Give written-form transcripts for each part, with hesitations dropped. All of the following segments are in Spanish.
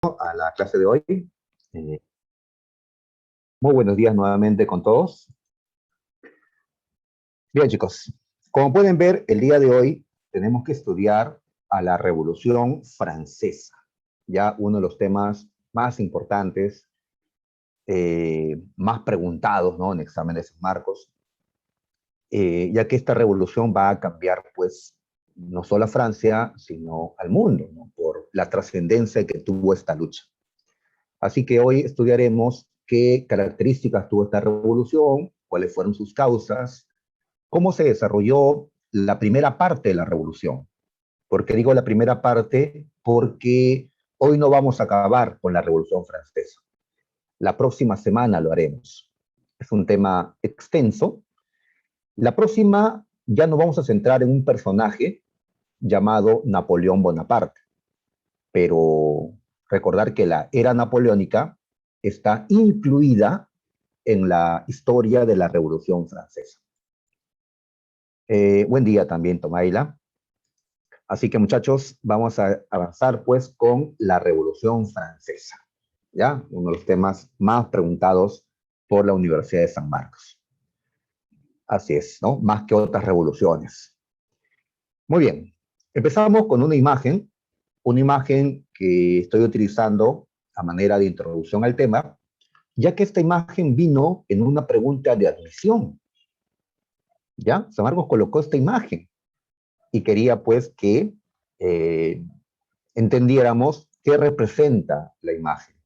A la clase de hoy. Eh, Muy buenos días nuevamente con todos. Bien, chicos, como pueden ver, el día de hoy tenemos que estudiar a la Revolución Francesa, ya uno de los temas más importantes, más preguntados, ¿no? En exámenes marcos, ya que esta revolución va a cambiar, pues, no solo a Francia, sino al mundo, ¿no? Por la trascendencia que tuvo esta lucha. Así que hoy estudiaremos qué características tuvo esta revolución, cuáles fueron sus causas, cómo se desarrolló la primera parte de la revolución. ¿Por qué digo la primera parte? Porque hoy no vamos a acabar con la Revolución Francesa. La próxima semana lo haremos. Es un tema extenso. La próxima ya nos vamos a centrar en un personaje llamado Napoleón Bonaparte, pero recordar que la era napoleónica está incluida en la historia de la Revolución Francesa. Buen día también, Tomaila. Así que, muchachos, vamos a avanzar pues con la Revolución Francesa, ¿ya? Uno de los temas más preguntados por la Universidad de San Marcos. Así es, ¿no? Más que otras revoluciones. Muy bien, empezamos con una imagen que estoy utilizando a manera de introducción al tema, ya que esta imagen vino en una pregunta de admisión, ¿ya? San Marcos colocó esta imagen y quería pues que eh, entendiéramos qué representa la imagen.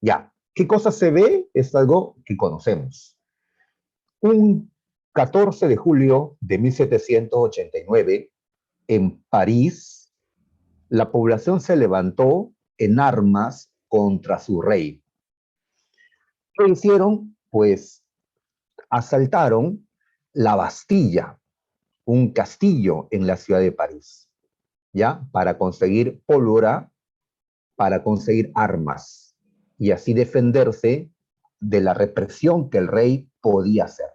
Ya, ¿qué cosa se ve? Es algo que conocemos. Un 14 de julio de 1789, en París, la población se levantó en armas contra su rey. ¿Qué hicieron? Pues asaltaron la Bastilla, un castillo en la ciudad de París, ¿ya? Para conseguir pólvora, para conseguir armas y así defenderse de la represión que el rey podía hacer.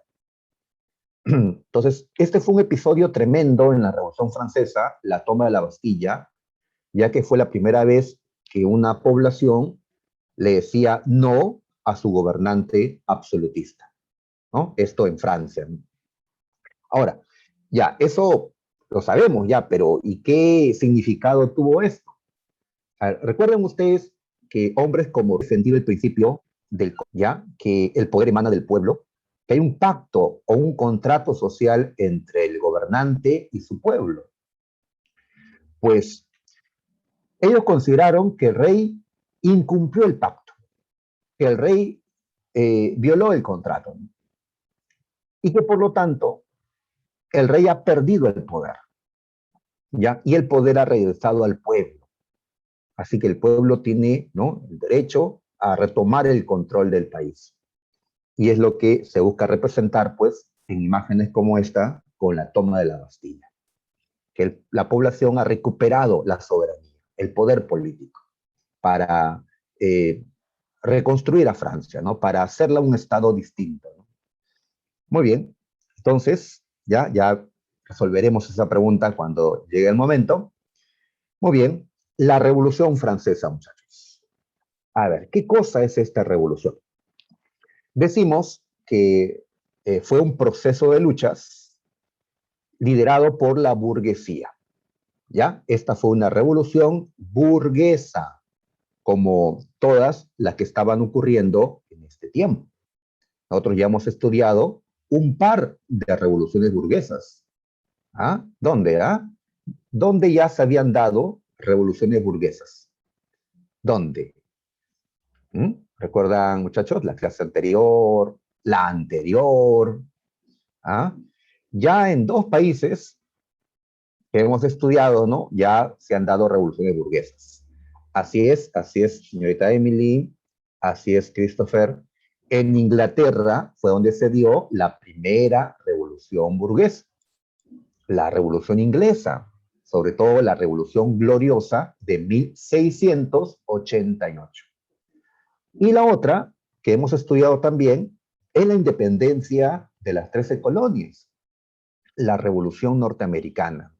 Entonces, este fue un episodio tremendo en la Revolución Francesa, la toma de la Bastilla, ya que fue la primera vez que una población le decía no a su gobernante absolutista, ¿no? Esto en Francia. Ahora, ya, eso lo sabemos ya, pero ¿y qué significado tuvo esto? Recuerden ustedes que hombres como defendido el principio del ya que el poder emana del pueblo, que hay un pacto o un contrato social entre el gobernante y su pueblo. Pues ellos consideraron que el rey incumplió el pacto, que el rey violó el contrato y que por lo tanto el rey ha perdido el poder, ¿ya? Y el poder ha regresado al pueblo. Así que el pueblo tiene, ¿no?, el derecho a retomar el control del país. Y es lo que se busca representar, pues, en imágenes como esta, con la toma de la Bastilla. Que la población ha recuperado la soberanía, el poder político, para reconstruir a Francia, ¿no? Para hacerla un estado distinto, ¿no? Muy bien, entonces, ya resolveremos esa pregunta cuando llegue el momento. Muy bien, la Revolución Francesa, muchachos. A ver, ¿qué cosa es esta revolución? Decimos que fue un proceso de luchas liderado por la burguesía, ¿ya? Esta fue una revolución burguesa, como todas las que estaban ocurriendo en este tiempo. Nosotros ya hemos estudiado un par de revoluciones burguesas. ¿Ah? ¿Dónde? ¿Ah? ¿Dónde ya se habían dado revoluciones burguesas? ¿Dónde? ¿Mm? ¿Recuerdan, muchachos, la clase anterior, la anterior? ¿Ah? Ya en dos países que hemos estudiado, ¿no? Ya se han dado revoluciones burguesas. Así es, señorita Emily, así es, Christopher. En Inglaterra fue donde se dio la primera revolución burguesa, la revolución inglesa, sobre todo la revolución gloriosa de 1688. Y la otra, que hemos estudiado también, es la independencia de las 13 colonias, la revolución norteamericana,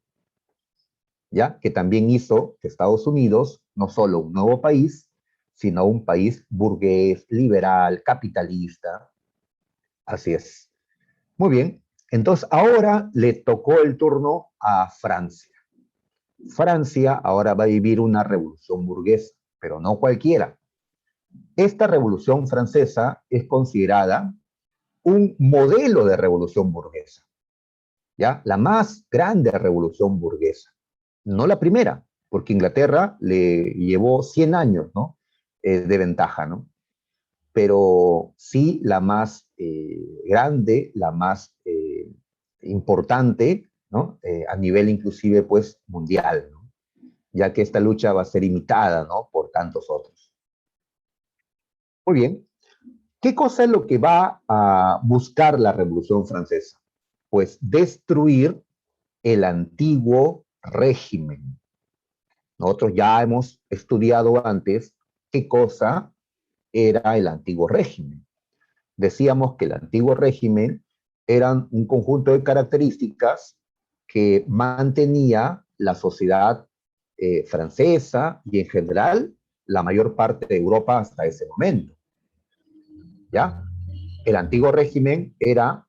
¿ya? Que también hizo que Estados Unidos, no solo un nuevo país, sino un país burgués, liberal, capitalista. Así es. Muy bien. Entonces, ahora le tocó el turno a Francia. Francia ahora va a vivir una revolución burguesa, pero no cualquiera. Esta revolución francesa es considerada un modelo de revolución burguesa, ¿ya? La más grande revolución burguesa. No la primera, porque Inglaterra le llevó 100 años, ¿no? De ventaja, ¿no? Pero sí la más grande, la más importante, ¿no? A nivel inclusive, pues, mundial, ¿no? Ya que esta lucha va a ser imitada, ¿no? Por tantos otros. Muy bien. ¿Qué cosa es lo que va a buscar la Revolución Francesa? Pues destruir el antiguo régimen. Nosotros ya hemos estudiado antes qué cosa era el antiguo régimen. Decíamos que el antiguo régimen eran un conjunto de características que mantenía la sociedad francesa y en general la mayor parte de Europa hasta ese momento. ¿Ya? El antiguo régimen era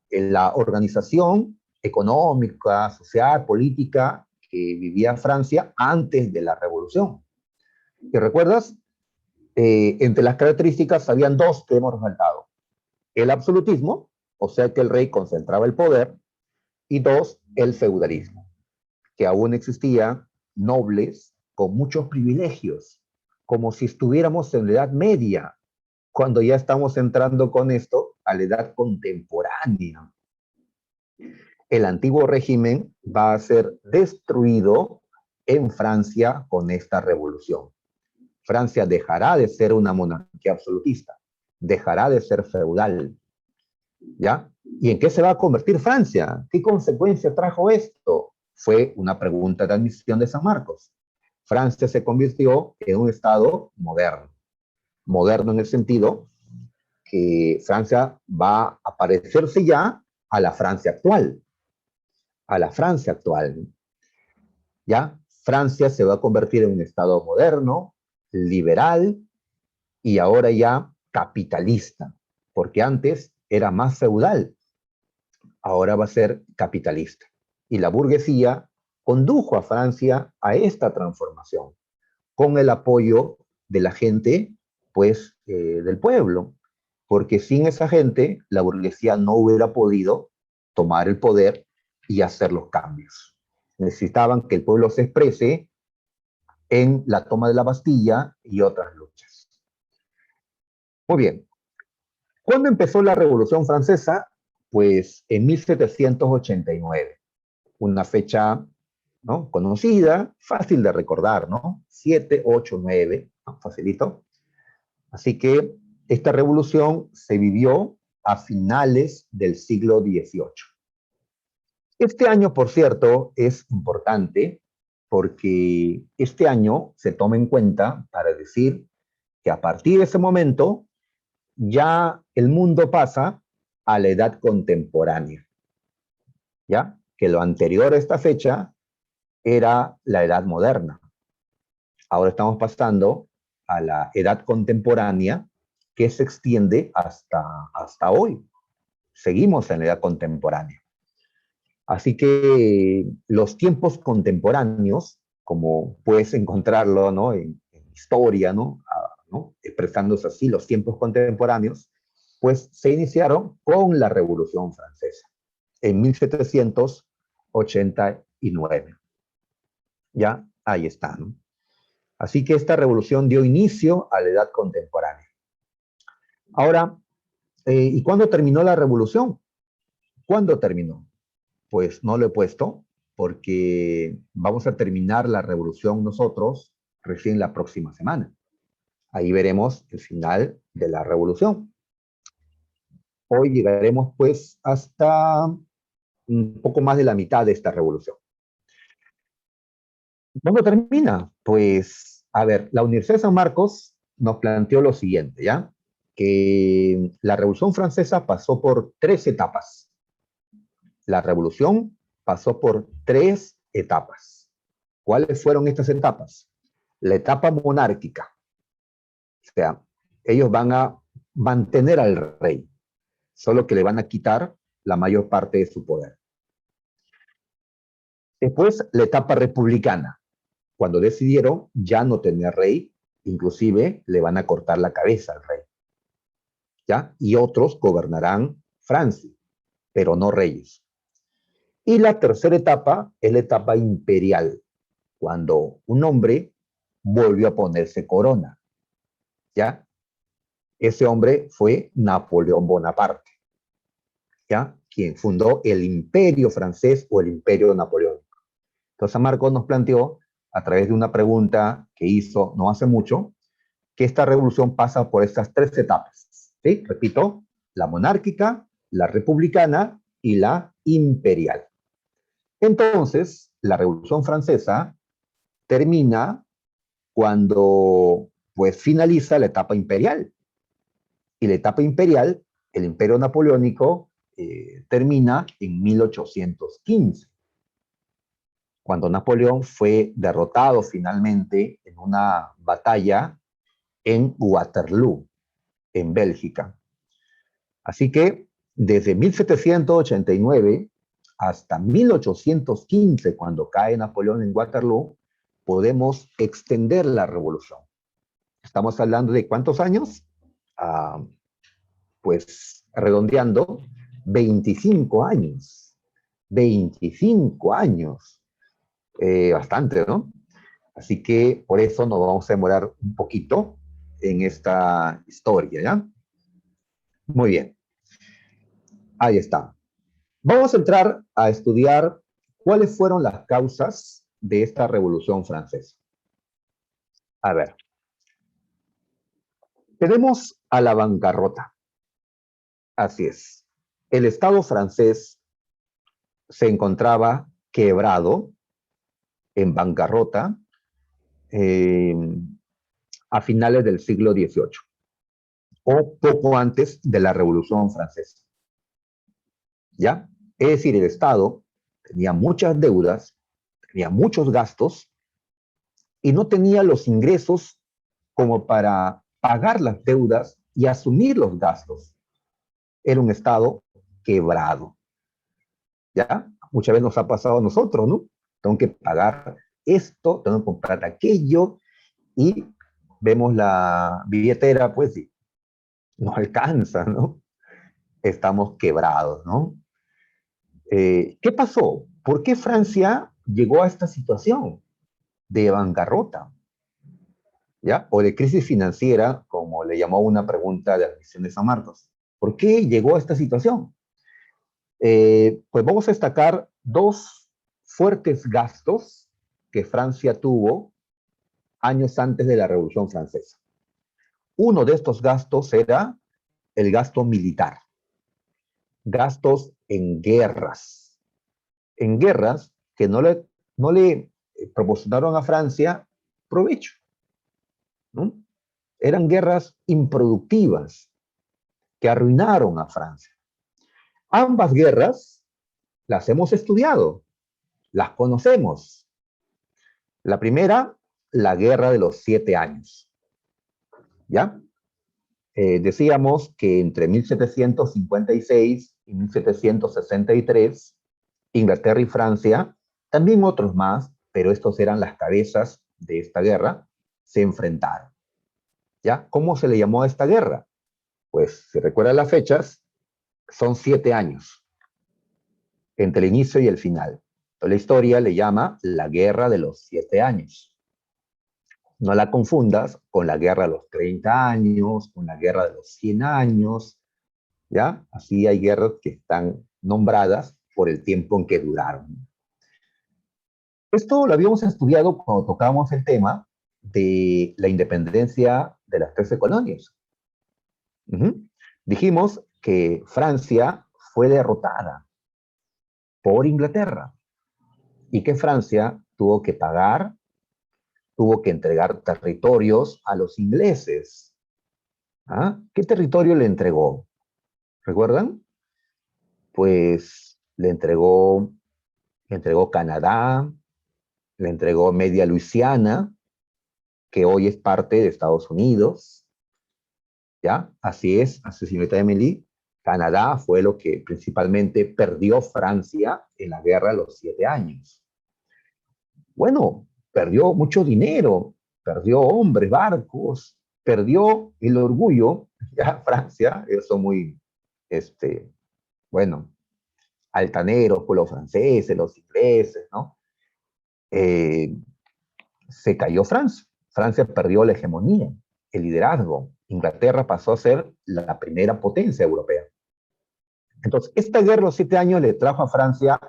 la organización económica, social, política que vivía Francia antes de la revolución. ¿Te recuerdas? Entre las características habían dos que hemos resaltado. El absolutismo, o sea que el rey concentraba el poder, y dos, el feudalismo, que aún existían nobles con muchos privilegios, como si estuviéramos en la Edad Media, cuando ya estamos entrando con esto a la edad contemporánea. El antiguo régimen va a ser destruido en Francia con esta revolución. Francia dejará de ser una monarquía absolutista, dejará de ser feudal, ¿ya? ¿Y en qué se va a convertir Francia? ¿Qué consecuencia trajo esto? Fue una pregunta de admisión de San Marcos. Francia se convirtió en un estado moderno. Moderno en el sentido que Francia va a parecerse ya a la Francia actual. A la Francia actual. ¿Ya? Francia se va a convertir en un estado moderno, liberal y ahora ya capitalista, porque antes era más feudal, ahora va a ser capitalista. Y la burguesía condujo a Francia a esta transformación, con el apoyo de la gente, pues, del pueblo, porque sin esa gente, la burguesía no hubiera podido tomar el poder y hacer los cambios. Necesitaban que el pueblo se exprese en la toma de la Bastilla y otras luchas. Muy bien. ¿Cuándo empezó la Revolución Francesa? Pues en 1789, una fecha, ¿no?, conocida, fácil de recordar, ¿no? 7, 8, 9, ¿no? Facilito. Así que esta revolución se vivió a finales del siglo XVIII. Este año, por cierto, es importante porque este año se toma en cuenta para decir que a partir de ese momento ya el mundo pasa a la edad contemporánea, ¿ya? Que lo anterior a esta fecha era la edad moderna. Ahora estamos pasando a la edad contemporánea que se extiende hasta hoy. Seguimos en la edad contemporánea. Así que los tiempos contemporáneos, como puedes encontrarlo, ¿no?, en historia, ¿no?, ¿no?, expresándose así, los tiempos contemporáneos, pues se iniciaron con la Revolución Francesa, en 1789. Ya, ahí está, ¿no? Así que esta revolución dio inicio a la edad contemporánea. Ahora, ¿y cuándo terminó la revolución? ¿Cuándo terminó? Pues no lo he puesto porque vamos a terminar la revolución nosotros recién la próxima semana. Ahí veremos el final de la revolución. Hoy llegaremos pues hasta un poco más de la mitad de esta revolución. ¿Cuándo termina? Pues, a ver, la Universidad de San Marcos nos planteó lo siguiente, ¿ya? Que la Revolución Francesa pasó por 3 etapas. La revolución pasó por 3 etapas. ¿Cuáles fueron estas etapas? La etapa monárquica, O sea, ellos van a mantener al rey, solo que le van a quitar la mayor parte de su poder. Después, la etapa republicana, cuando decidieron ya no tener rey, inclusive le van a cortar la cabeza al rey, ¿ya? Y otros gobernarán Francia, pero no reyes. Y la tercera etapa es la etapa imperial, cuando un hombre volvió a ponerse corona, ¿ya? Ese hombre fue Napoleón Bonaparte, ¿ya? Quien fundó el imperio francés o el imperio napoleónico. Entonces Marcos nos planteó, a través de una pregunta que hizo no hace mucho, que esta revolución pasa por estas tres etapas. ¿Sí? Repito, la monárquica, la republicana y la imperial. Entonces, la Revolución Francesa termina cuando pues finaliza la etapa imperial. Y la etapa imperial, el imperio napoleónico, termina en 1815, cuando Napoleón fue derrotado finalmente en una batalla en Waterloo, en Bélgica. Así que desde 1789 hasta 1815, cuando cae Napoleón en Waterloo, podemos extender la revolución. Estamos hablando de ¿cuántos años? Ah, pues redondeando, 25 años. 25 años. Bastante, ¿no? Así que por eso nos vamos a demorar un poquito en esta historia, ¿ya? Muy bien, ahí está. Vamos a entrar a estudiar cuáles fueron las causas de esta Revolución Francesa. A ver, tenemos a la bancarrota. Así es. El Estado francés se encontraba quebrado, en bancarrota, eh, a finales del siglo XVIII o poco antes de la Revolución Francesa. ¿Ya? Es decir, el Estado tenía muchas deudas, tenía muchos gastos y no tenía los ingresos como para pagar las deudas y asumir los gastos. Era un Estado quebrado. ¿Ya? Muchas veces nos ha pasado a nosotros, ¿no? Tengo que pagar esto, tengo que comprar aquello y vemos la billetera, pues sí, no alcanza, ¿no? Estamos quebrados, ¿no? ¿Qué pasó? ¿Por qué Francia llegó a esta situación de bancarrota? ¿Ya? O de crisis financiera, como le llamó una pregunta de la misión de San Marcos. ¿Por qué llegó a esta situación? Pues vamos a destacar dos fuertes gastos que Francia tuvo años antes de la Revolución Francesa. Uno de estos gastos era el gasto militar, gastos en guerras que no le proporcionaron a Francia provecho, ¿no? Eran guerras improductivas que arruinaron a Francia. Ambas guerras las hemos estudiado, las conocemos. La primera, la Guerra de los 7 Años. ¿Ya? Decíamos que entre 1756 y 1763, Inglaterra y Francia, también otros más, pero estos eran las cabezas de esta guerra, se enfrentaron. ¿Ya? ¿Cómo se le llamó a esta guerra? Pues, si recuerdan las fechas, son 7 años entre el inicio y el final. Entonces, la historia le llama la Guerra de los 7 Años. No la confundas con la Guerra de los 30 años, con la Guerra de los 100 años, ¿ya? Así hay guerras que están nombradas por el tiempo en que duraron. Esto lo habíamos estudiado cuando tocábamos el tema de la independencia de las 13 colonias. Dijimos que Francia fue derrotada por Inglaterra y que Francia tuvo que pagar, tuvo que entregar territorios a los ingleses. ¿Ah? ¿Qué territorio le entregó? ¿Recuerdan? Pues le entregó Canadá, le entregó media Luisiana, que hoy es parte de Estados Unidos, ¿ya? Así, señorita Emily, Canadá fue lo que principalmente perdió Francia en la guerra de los 7 años. Bueno, perdió mucho dinero, perdió hombres, barcos, perdió el orgullo, ya Francia, eso muy, este, bueno, altaneros, pues los franceses, los ingleses, ¿no? Eh, Se cayó Francia. Francia perdió la hegemonía, el liderazgo. Inglaterra pasó a ser la primera potencia europea. Entonces, esta guerra de los 7 años le trajo a Francia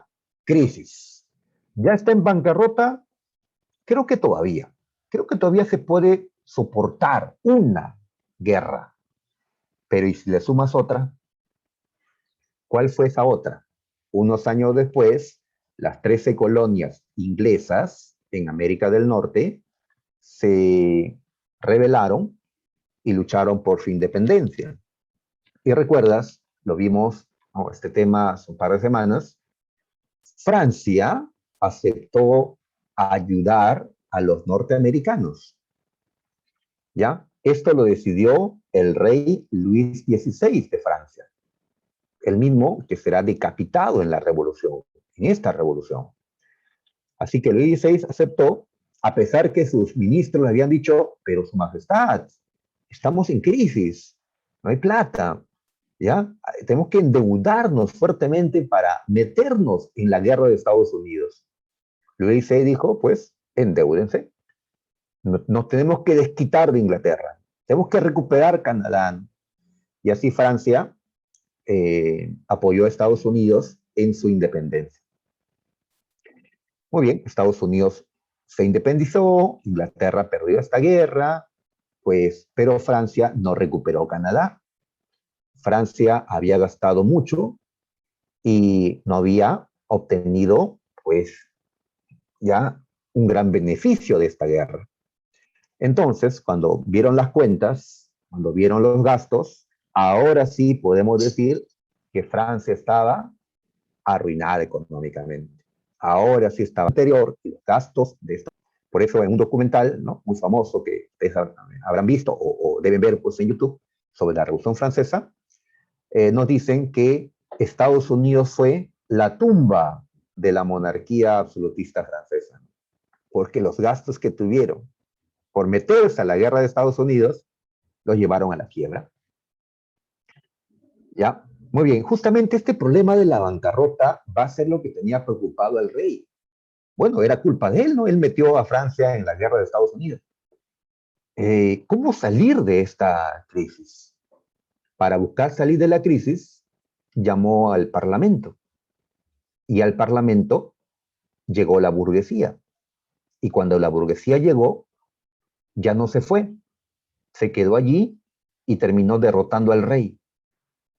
crisis. ¿Ya está en bancarrota? Creo que todavía. Creo que todavía se puede soportar una guerra. Pero ¿y si le sumas otra? ¿Cuál fue esa otra? Unos años después, las 13 colonias inglesas en América del Norte se rebelaron y lucharon por su independencia. Y recuerdas, lo vimos, ¿no? Este tema hace un par de semanas, Francia aceptó ayudar a los norteamericanos, ¿ya? Esto lo decidió el rey Luis XVI de Francia, el mismo que será decapitado en la revolución, en esta revolución. Así que Luis XVI aceptó, a pesar que sus ministros le habían dicho, pero su majestad, estamos en crisis, no hay plata, ¿ya? Tenemos que endeudarnos fuertemente para meternos en la guerra de Estados Unidos. Luis XVI dijo, pues, endeúdense. Nos tenemos que desquitar de Inglaterra. Tenemos que recuperar Canadá. Y así Francia apoyó a Estados Unidos en su independencia. Muy bien, Estados Unidos se independizó, Inglaterra perdió esta guerra, pues, pero Francia no recuperó Canadá. Francia había gastado mucho y no había obtenido, pues, ya un gran beneficio de esta guerra. Entonces, cuando vieron las cuentas, cuando vieron los gastos, ahora sí podemos decir que Francia estaba arruinada económicamente. Ahora sí estaba anterior y los gastos de esto. Por eso en un documental, ¿no?, muy famoso que ustedes habrán visto o deben ver, pues, en YouTube, sobre la Revolución Francesa, nos dicen que Estados Unidos fue la tumba de la monarquía absolutista francesa, porque los gastos que tuvieron por meterse a la guerra de Estados Unidos los llevaron a la quiebra. ¿Ya? Muy bien, justamente este problema de la bancarrota va a ser lo que tenía preocupado al rey. Bueno, era culpa de él, ¿no? Él metió a Francia en la guerra de Estados Unidos. ¿Cómo salir de esta crisis? Para buscar salir de la crisis, llamó al Parlamento. Y al Parlamento llegó la burguesía. Y cuando la burguesía llegó, ya no se fue. Se quedó allí y terminó derrotando al rey.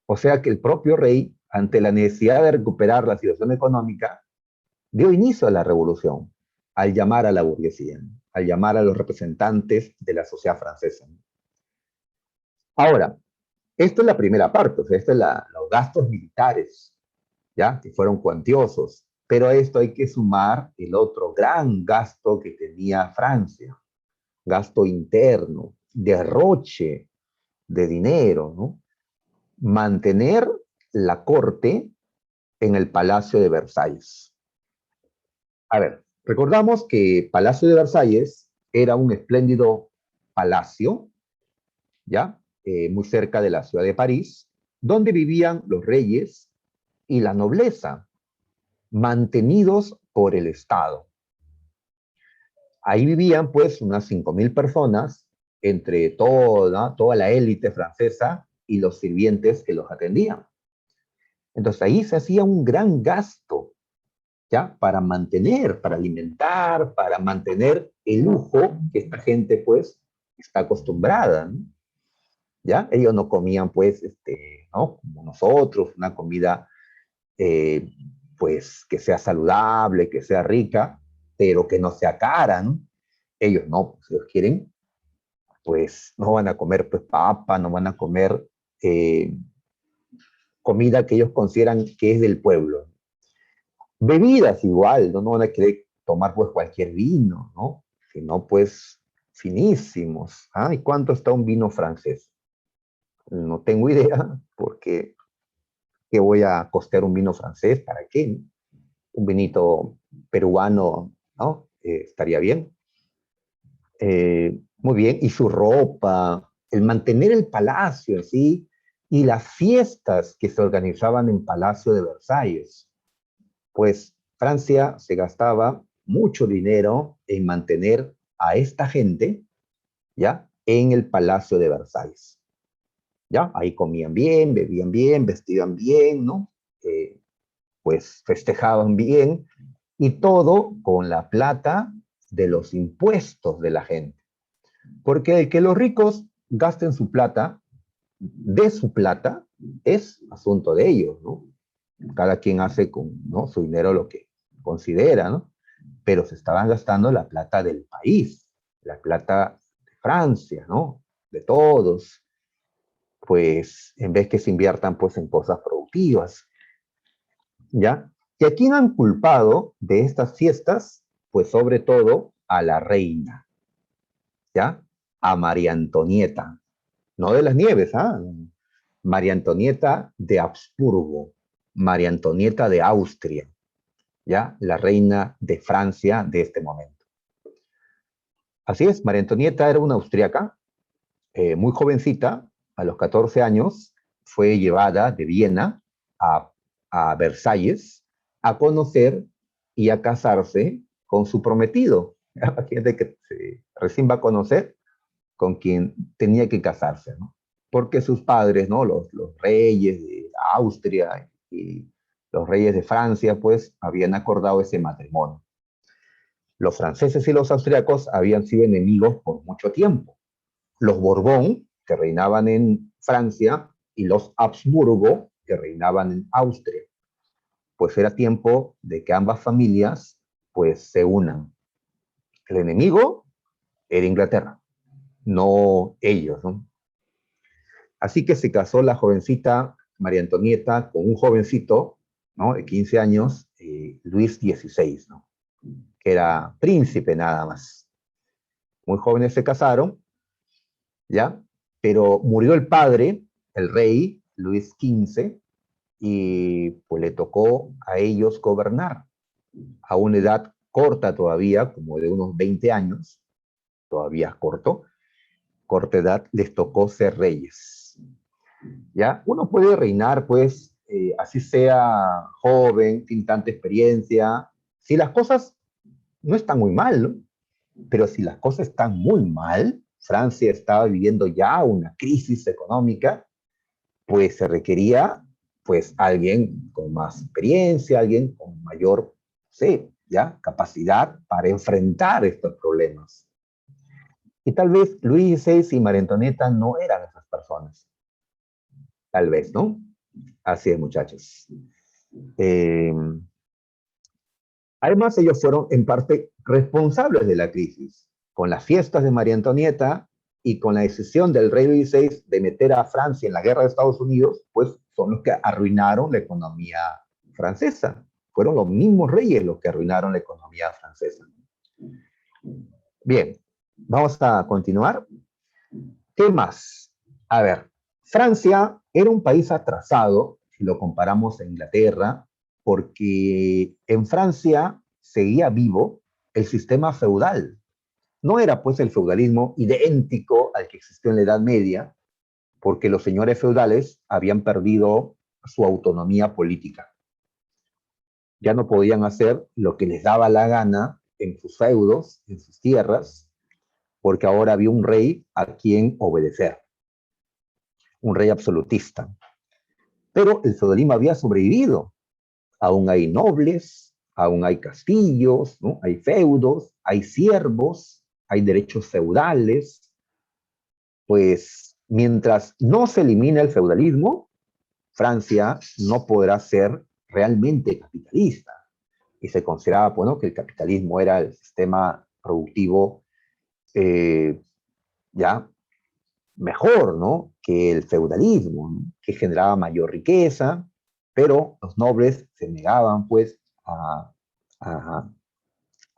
O sea que el propio rey, ante la necesidad de recuperar la situación económica, dio inicio a la revolución al llamar a la burguesía, al llamar a los representantes de la sociedad francesa. Ahora, esto es la primera parte, o sea, esto es los gastos militares, ¿ya? Que fueron cuantiosos, pero a esto hay que sumar el otro gran gasto que tenía Francia, gasto interno, derroche de dinero, ¿no? Mantener la corte en el Palacio de Versalles. A ver, recordamos que Palacio de Versalles era un espléndido palacio, ¿ya? Muy cerca de la ciudad de París, donde vivían los reyes y la nobleza, mantenidos por el Estado. Ahí vivían, pues, unas 5.000 personas, entre toda la élite francesa y los sirvientes que los atendían. Entonces ahí se hacía un gran gasto, ¿ya? Para mantener, para alimentar, para mantener el lujo que esta gente, pues, está acostumbrada, ¿no? ¿Ya? Ellos no comían, pues, ¿no?, como nosotros, una comida, eh, pues, que sea saludable, que sea rica, pero que no sea cara, ¿no? Ellos no, pues, ellos quieren, pues, no van a comer, pues, papa, no van a comer comida que ellos consideran que es del pueblo. Bebidas igual, ¿no? No van a querer tomar, pues, cualquier vino, ¿no? Sino, pues, finísimos. ¿Ah? ¿Y cuánto está un vino francés? No tengo idea, porque ¿qué voy a costear un vino francés? ¿Para qué? Un vinito peruano, ¿no? Estaría bien. Muy bien, y su ropa, el mantener el palacio en sí, y las fiestas que se organizaban en Palacio de Versalles. Pues Francia se gastaba mucho dinero en mantener a esta gente, ¿ya? En el Palacio de Versalles, ¿ya? Ahí comían bien, vestían bien, ¿no? Eh, pues festejaban bien, y todo con la plata de los impuestos de la gente. Porque el que los ricos gasten su plata, de su plata, es asunto de ellos, ¿no? Cada quien hace con, ¿no?, su dinero lo que considera, ¿no? Pero se estaban gastando la plata del país, la plata de Francia, ¿no? De todos, pues en vez que se inviertan pues en cosas productivas, ¿ya? ¿Y a quién han culpado de estas fiestas? Pues sobre todo a la reina, ¿ya? A María Antonieta, no de las Nieves, ¿ah? María Antonieta de Habsburgo, María Antonieta de Austria, ¿ya? La reina de Francia de este momento. Así es, María Antonieta era una austriaca, muy jovencita, a los 14 años, fue llevada de Viena a, a Versalles a conocer y a casarse con su prometido. Imagínate que recién va a conocer con quien tenía que casarse, ¿no? Porque sus padres, ¿no? Los reyes de Austria y los reyes de Francia, pues, habían acordado ese matrimonio. Los franceses y los austriacos habían sido enemigos por mucho tiempo. Los Borbón, que reinaban en Francia, y los Habsburgo, que reinaban en Austria. Pues era tiempo de que ambas familias, pues, se unan. El enemigo era Inglaterra, no ellos, ¿no? Así que se casó la jovencita María Antonieta con un jovencito, ¿no?, de 15 años, Luis XVI, ¿no?, que era príncipe nada más. Muy jóvenes se casaron, ¿ya? Pero murió el padre, el rey, Luis XV, y pues le tocó a ellos gobernar a una edad corta todavía, como de unos 20 años, todavía es corto, corta edad, les tocó ser reyes. ¿Ya? Uno puede reinar, pues, así sea joven, sin tanta experiencia, si las cosas no están muy mal, ¿no? Pero si las cosas están muy mal, Francia estaba viviendo ya una crisis económica, pues se requería, pues, alguien con más experiencia, alguien con mayor, sí, ya, capacidad para enfrentar estos problemas. Y tal vez Luis XVI y María Antonieta no eran esas personas, tal vez, ¿no? Así es, muchachos. Eh, Además, ellos fueron en parte responsables de la crisis, con las fiestas de María Antonieta y con la decisión del rey Luis XVI de meter a Francia en la guerra de Estados Unidos, pues son los que arruinaron la economía francesa. Fueron los mismos reyes los que arruinaron la economía francesa. Bien, vamos a continuar. ¿Qué más? A ver, Francia era un país atrasado, si lo comparamos a Inglaterra, porque en Francia seguía vivo el sistema feudal. No era pues el feudalismo idéntico al que existió en la Edad Media, porque los señores feudales habían perdido su autonomía política. Ya no podían hacer lo que les daba la gana en sus feudos, en sus tierras, porque ahora había un rey a quien obedecer, un rey absolutista. Pero el feudalismo había sobrevivido. Aún hay nobles, aún hay castillos, ¿no? Hay feudos, hay siervos, hay derechos feudales. Pues mientras no se elimine el feudalismo, Francia no podrá ser realmente capitalista. Y se consideraba, bueno, que el capitalismo era el sistema productivo, eh, ya mejor, ¿no?, que el feudalismo, ¿no?, que generaba mayor riqueza, pero los nobles se negaban, pues, a,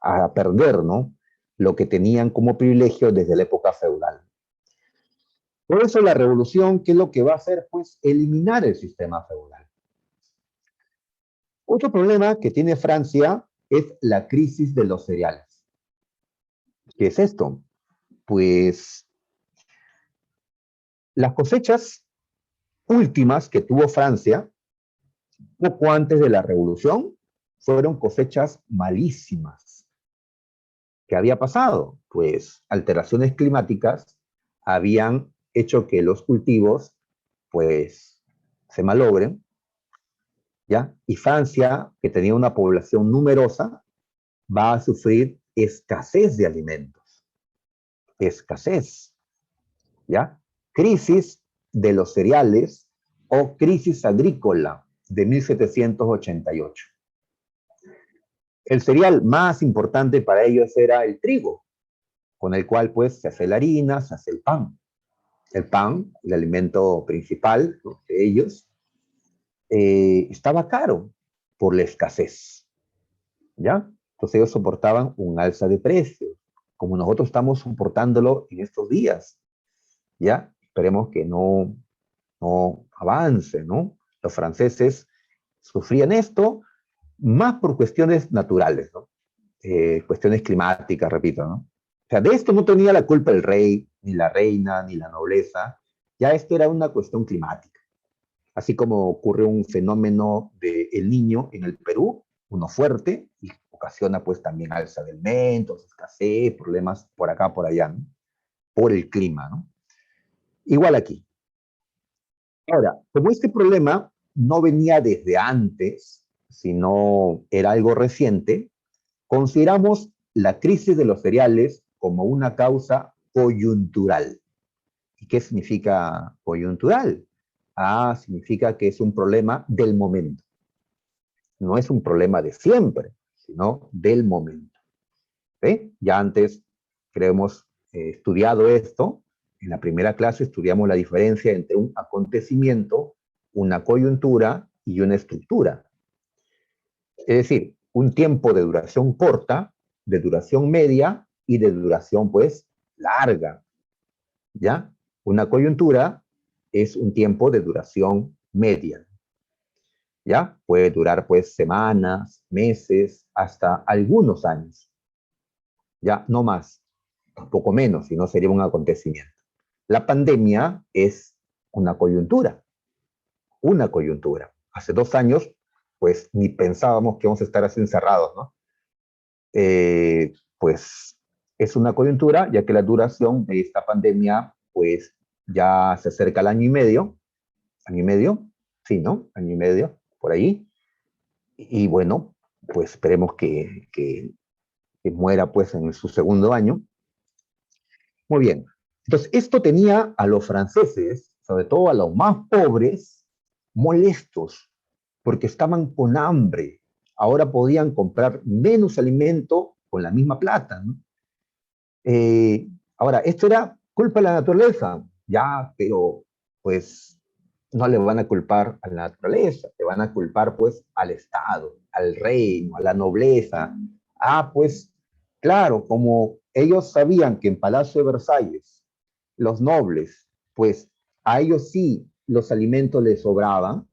a perder, ¿no?, lo que tenían como privilegio desde la época feudal. Por eso la revolución, ¿qué es lo que va a hacer? Pues eliminar el sistema feudal. Otro problema que tiene Francia es la crisis de los cereales. ¿Qué es esto? Pues las cosechas últimas que tuvo Francia, poco antes de la revolución, fueron cosechas malísimas. ¿Qué había pasado? Pues alteraciones climáticas habían hecho que los cultivos pues se malogren, ¿ya? Y Francia, que tenía una población numerosa, va a sufrir escasez de alimentos, escasez, ¿ya? Crisis de los cereales o crisis agrícola de 1788. El cereal más importante para ellos era el trigo, con el cual pues se hace la harina, se hace el pan. El pan, el alimento principal, ¿no?, de ellos, estaba caro por la escasez, ¿ya? Entonces ellos soportaban un alza de precios, como nosotros estamos soportándolo en estos días, ¿ya? Esperemos que no avance, ¿no? Los franceses sufrían esto más por cuestiones naturales, ¿no? Cuestiones climáticas, repito, ¿no? O sea, de esto no tenía la culpa el rey, ni la reina, ni la nobleza, ya esto era una cuestión climática. Así como ocurre un fenómeno de El Niño en el Perú, uno fuerte, y ocasiona pues también alza de alimentos, escasez, problemas por acá, por allá, ¿no? Por el clima, ¿no? Igual aquí. Ahora, como este problema no venía desde antes, sino era algo reciente, consideramos la crisis de los cereales como una causa coyuntural. ¿Y qué significa coyuntural? Ah, significa que es un problema del momento. No es un problema de siempre, sino del momento. ¿Sí? Ya antes, creo, hemos estudiado esto. En la primera clase estudiamos la diferencia entre un acontecimiento, una coyuntura y una estructura. Es decir, un tiempo de duración corta, de duración media y de duración, pues, larga, ¿ya? Una coyuntura es un tiempo de duración media, ¿ya? Puede durar, pues, semanas, meses, hasta algunos años, ¿ya? No más, tampoco menos, si no sería un acontecimiento. La pandemia es una coyuntura, una coyuntura. Hace 2 años, pues, ni pensábamos que íbamos a estar así encerrados, ¿no? Pues es una coyuntura, ya que la duración de esta pandemia, pues ya se acerca al año y medio, sí, ¿no? Año y medio, por ahí. Y bueno, pues esperemos que muera pues en su segundo año. Muy bien. Entonces, esto tenía a los franceses, sobre todo a los más pobres, molestos, porque estaban con hambre. Ahora podían comprar menos alimento con la misma plata, ¿no? Ahora, esto era culpa de la naturaleza, ya, pero pues no le van a culpar a la naturaleza, le van a culpar pues al Estado, al reino, a la nobleza. Ah, pues claro, como ellos sabían que en Palacio de Versalles los nobles, pues a ellos sí los alimentos les sobraban,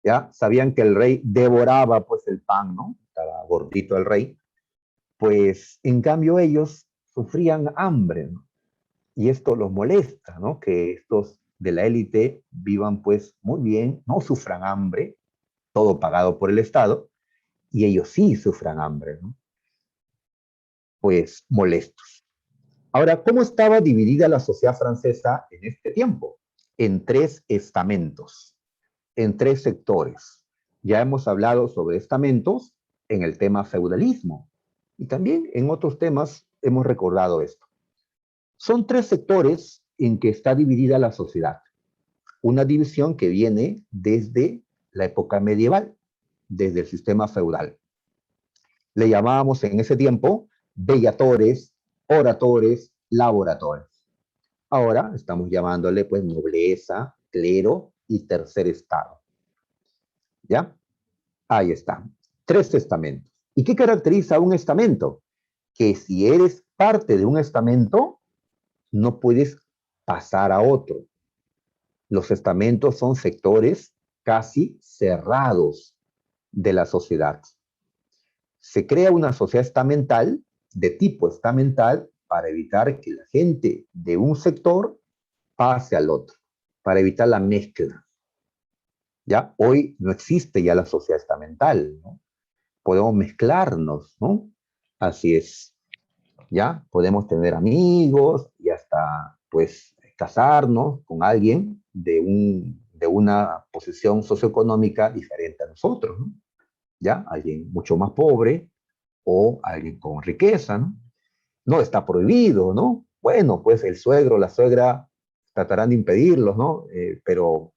ya sabían que el rey devoraba pues el pan, ¿no? Estaba gordito el rey, pues en cambio ellos sufrían hambre, ¿no? Y esto los molesta, ¿no? Que estos de la élite vivan pues muy bien, no sufran hambre, todo pagado por el Estado, y ellos sí sufran hambre, ¿no? Pues molestos. Ahora, ¿cómo estaba dividida la sociedad francesa en este tiempo? En tres estamentos, en tres sectores. Ya hemos hablado sobre estamentos en el tema feudalismo y también en otros temas hemos recordado esto. Son tres sectores en que está dividida la sociedad. Una división que viene desde la época medieval, desde el sistema feudal. Le llamábamos en ese tiempo bellatores, oratores, laboratores. Ahora estamos llamándole pues nobleza, clero y tercer estado. ¿Ya? Ahí está. Tres estamentos. ¿Y qué caracteriza un estamento? Que si eres parte de un estamento, no puedes pasar a otro. Los estamentos son sectores casi cerrados de la sociedad. Se crea una sociedad estamental, de tipo estamental, para evitar que la gente de un sector pase al otro, para evitar la mezcla. ¿Ya? Hoy no existe ya la sociedad estamental, ¿no? Podemos mezclarnos, ¿no? Así es, ¿ya? Podemos tener amigos y hasta, pues, casarnos con alguien de una posición socioeconómica diferente a nosotros, ¿no? ¿Ya? Alguien mucho más pobre o alguien con riqueza, ¿no? No está prohibido, ¿no? Bueno, pues el suegro, la suegra tratarán de impedirlos, ¿no? Pero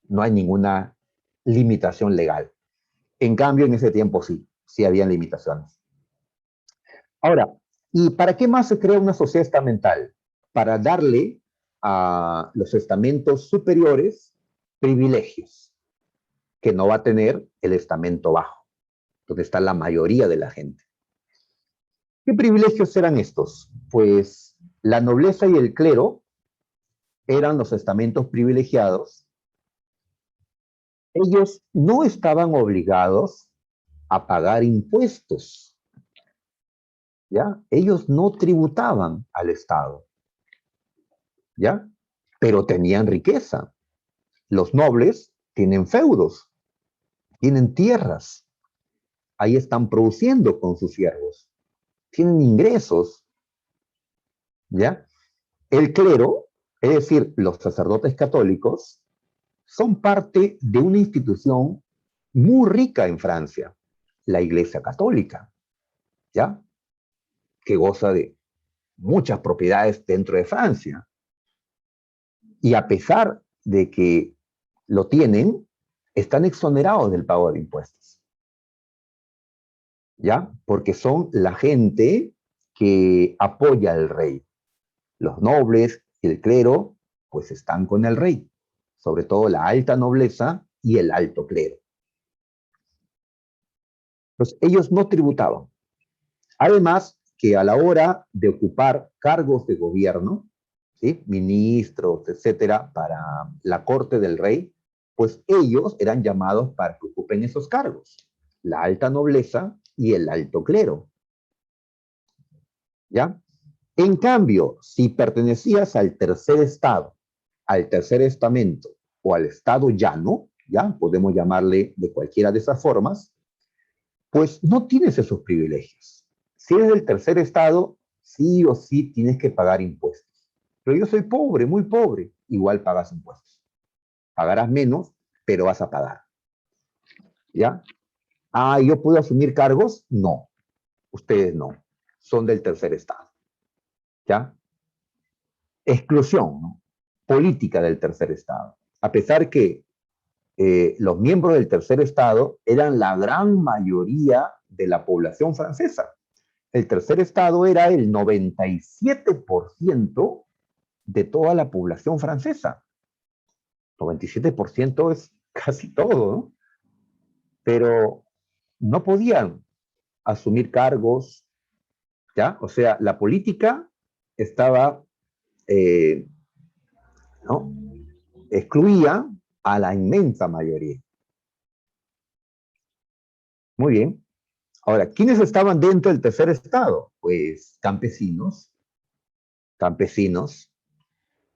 no hay ninguna limitación legal. En cambio, en ese tiempo sí habían limitaciones. Ahora, ¿y para qué más se crea una sociedad estamental? Para darle a los estamentos superiores privilegios que no va a tener el estamento bajo, donde está la mayoría de la gente. ¿Qué privilegios eran estos? Pues la nobleza y el clero eran los estamentos privilegiados. Ellos no estaban obligados a pagar impuestos, ¿ya? Ellos no tributaban al Estado, ¿ya? Pero tenían riqueza. Los nobles tienen feudos, tienen tierras, ahí están produciendo con sus siervos, tienen ingresos, ¿ya? El clero, es decir, los sacerdotes católicos, son parte de una institución muy rica en Francia, la Iglesia Católica, ¿ya? Que goza de muchas propiedades dentro de Francia. Y a pesar de que lo tienen, están exonerados del pago de impuestos, ¿ya? Porque son la gente que apoya al rey. Los nobles y el clero, pues están con el rey, sobre todo la alta nobleza y el alto clero. Entonces, ellos no tributaban. Además, que a la hora de ocupar cargos de gobierno, ¿sí? Ministros, etcétera, para la corte del rey, pues ellos eran llamados para que ocupen esos cargos, la alta nobleza y el alto clero, ¿ya? En cambio, si pertenecías al tercer estado, al tercer estamento o al estado llano, ¿ya? Podemos llamarle de cualquiera de esas formas, pues no tienes esos privilegios. Si eres del tercer estado, sí o sí tienes que pagar impuestos. Pero yo soy pobre, muy pobre, igual pagas impuestos. Pagarás menos, pero vas a pagar. ¿Ya? Ah, ¿yo puedo asumir cargos? No, ustedes no. Son del tercer estado. ¿Ya? Exclusión, ¿no? Política del tercer estado. A pesar que los miembros del tercer estado eran la gran mayoría de la población francesa. El tercer estado era el 97% de toda la población francesa. 97% es casi todo, ¿no? Pero no podían asumir cargos, ¿ya? O sea, la política estaba, eh, ¿no? Excluía a la inmensa mayoría. Muy bien. Ahora, ¿quiénes estaban dentro del tercer estado? Pues campesinos, campesinos.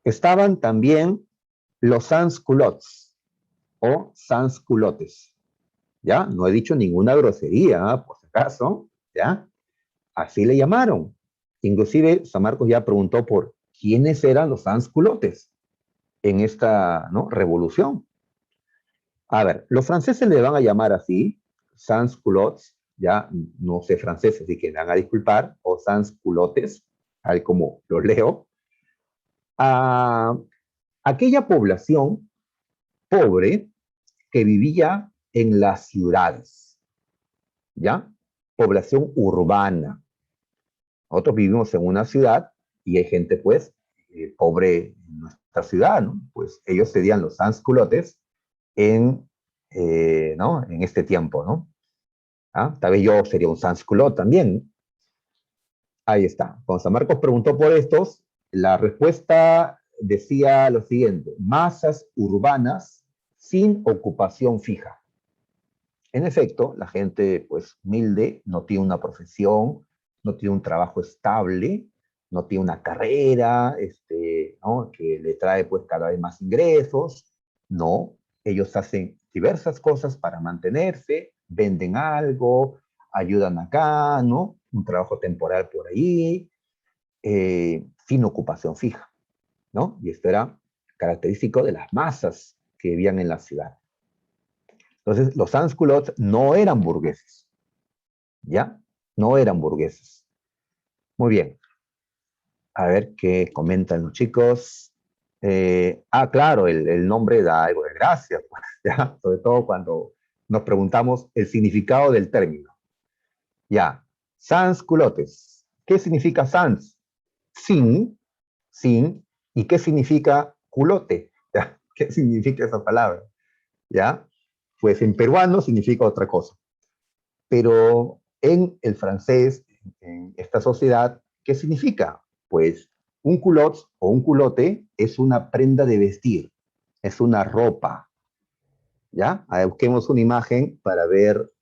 Estaban también los sans-culottes o sans-culotes, ¿ya? No he dicho ninguna grosería, por si acaso, ¿ya? Así le llamaron. Inclusive, San Marcos ya preguntó por quiénes eran los sans-culotes en esta, ¿no?, revolución. A ver, los franceses le van a llamar así, sans-culottes, ya no sé francés, así que me van a disculpar, o sans-culotes, tal como los leo, a aquella población pobre que vivía en las ciudades, ¿ya? Población urbana. Nosotros vivimos en una ciudad y hay gente, pues, pobre en nuestra ciudad, ¿no? Pues ellos serían los sans-culottes ¿no? En este tiempo, ¿no? ¿Ah? Tal vez yo sería un sans-culotte también. Ahí está. Cuando San Marcos preguntó por estos, La respuesta decía lo siguiente: masas urbanas sin ocupación fija. En efecto, la gente pues humilde no tiene una profesión, no tiene un trabajo estable, no tiene una carrera, ¿no? Que le trae pues cada vez más ingresos. No, ellos hacen diversas cosas para mantenerse, venden algo, ayudan acá, ¿no? Un trabajo temporal por ahí, sin ocupación fija, ¿no? Y esto era característico de las masas que vivían en la ciudad. Entonces, los sans-culottes no eran burgueses, ¿ya? No eran burgueses. Muy bien. A ver qué comentan los chicos. Claro, el nombre da algo de gracia, pues, ¿ya? Sobre todo cuando nos preguntamos el significado del término. Ya, sans-culottes. ¿Qué significa sans? Sin, sin. ¿Y qué significa culote? ¿Ya? ¿Qué significa esa palabra? ¿Ya? Pues en peruano significa otra cosa. Pero en el francés, en esta sociedad, ¿qué significa? Pues un culot o un culote es una prenda de vestir, es una ropa, ¿ya? Busquemos una imagen para ver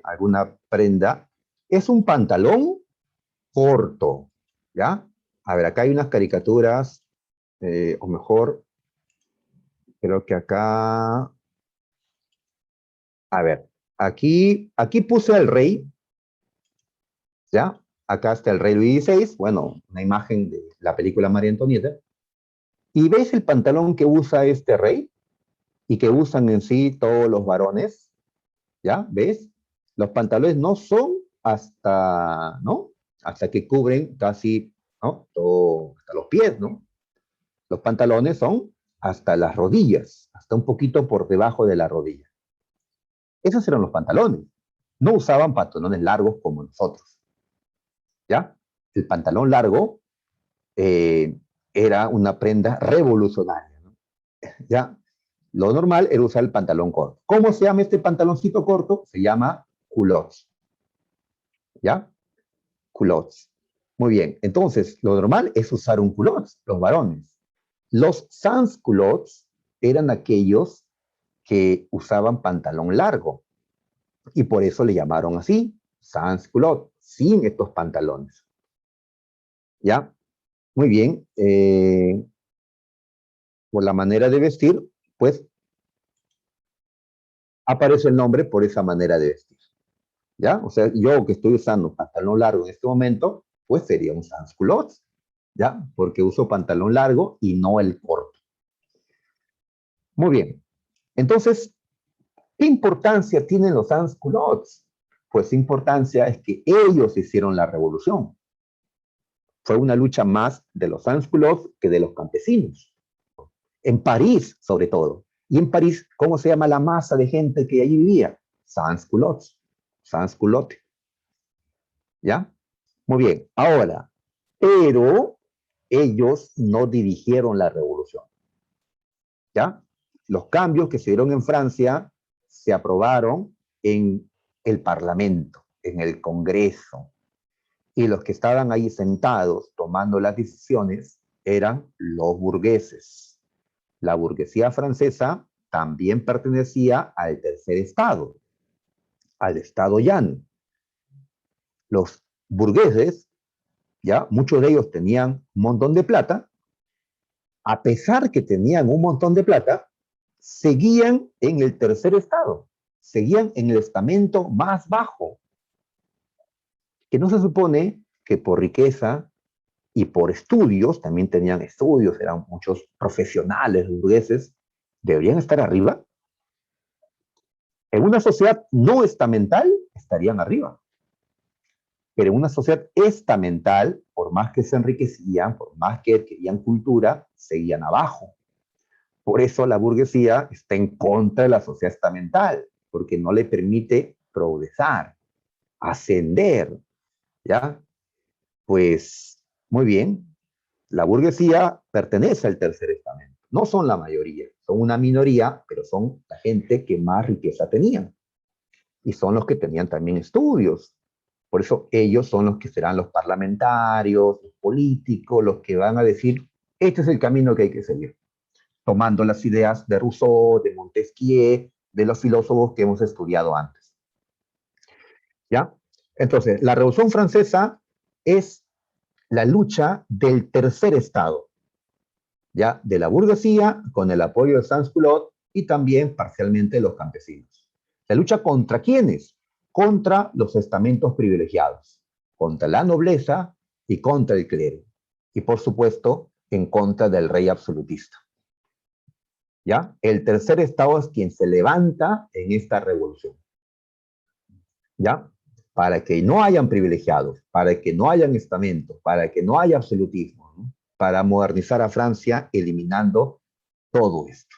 alguna prenda. Es un pantalón corto, ¿ya? A ver, acá hay unas caricaturas, o mejor, creo que acá, a ver, aquí puse al rey, ¿ya? Acá está el rey Luis XVI, bueno, una imagen de la película María Antonieta. ¿Y ves el pantalón que usa este rey? Y que usan en sí todos los varones, ¿ya? ¿Ves? Los pantalones no son hasta, ¿no? Hasta que cubren casi, ¿no? Todo, hasta los pies, ¿no? Los pantalones son hasta las rodillas, hasta un poquito por debajo de la rodilla. Esos eran los pantalones. No usaban pantalones largos como nosotros, ¿ya? El pantalón largo era una prenda revolucionaria, ¿no? ¿Ya? Lo normal era usar el pantalón corto. ¿Cómo se llama este pantaloncito corto? Se llama culottes, ¿ya? Culottes. Muy bien, entonces lo normal es usar un culotte, los varones. Los sans culottes eran aquellos que usaban pantalón largo y por eso le llamaron así, sans culottes, sin estos pantalones, ¿ya? Muy bien, por la manera de vestir, pues aparece el nombre por esa manera de vestir, ¿ya? O sea, yo que estoy usando pantalón largo en este momento, pues sería un sans-culotte, ¿ya? Porque uso pantalón largo y no el corto. Muy bien. Entonces, ¿qué importancia tienen los sans-culottes? Pues importancia es que ellos hicieron la revolución. Fue una lucha más de los sans-culottes que de los campesinos. En París, sobre todo. Y en París, ¿cómo se llama la masa de gente que allí vivía? Sans-culottes. Sans-culotte. ¿Ya? Muy bien. Ahora, pero ellos no dirigieron la revolución. ¿Ya? Los cambios que se dieron en Francia se aprobaron en el Parlamento, en el Congreso. Y los que estaban ahí sentados tomando las decisiones eran los burgueses. La burguesía francesa también pertenecía al tercer estado, al estado llano. Los burgueses, ya muchos de ellos tenían un montón de plata, a pesar que tenían un montón de plata, seguían en el tercer estado, seguían en el estamento más bajo, que no se supone que por riqueza y por estudios, también tenían estudios, eran muchos profesionales burgueses, deberían estar arriba. En una sociedad no estamental estarían arriba, pero en una sociedad estamental, por más que se enriquecían, por más que adquirían cultura, seguían abajo. Por eso la burguesía está en contra de la sociedad estamental, porque no le permite progresar, ascender, ¿ya? Pues, muy bien, la burguesía pertenece al tercer estamento. No son la mayoría, son una minoría, pero son la gente que más riqueza tenía. Y son los que tenían también estudios. Por eso ellos son los que serán los parlamentarios, los políticos los que van a decir, este es el camino que hay que seguir, tomando las ideas de Rousseau, de Montesquieu, de los filósofos que hemos estudiado antes. ¿Ya? Entonces, la Revolución Francesa es la lucha del tercer estado, ¿ya? De la burguesía con el apoyo de Sans-Culotte y también parcialmente los campesinos. ¿La lucha contra quiénes? Contra los estamentos privilegiados, contra la nobleza y contra el clero. Y por supuesto, en contra del rey absolutista. ¿Ya? El tercer estado es quien se levanta en esta revolución. ¿Ya? Para que no hayan privilegiados, para que no hayan estamentos, para que no haya absolutismo, ¿no? Para modernizar a Francia eliminando todo esto.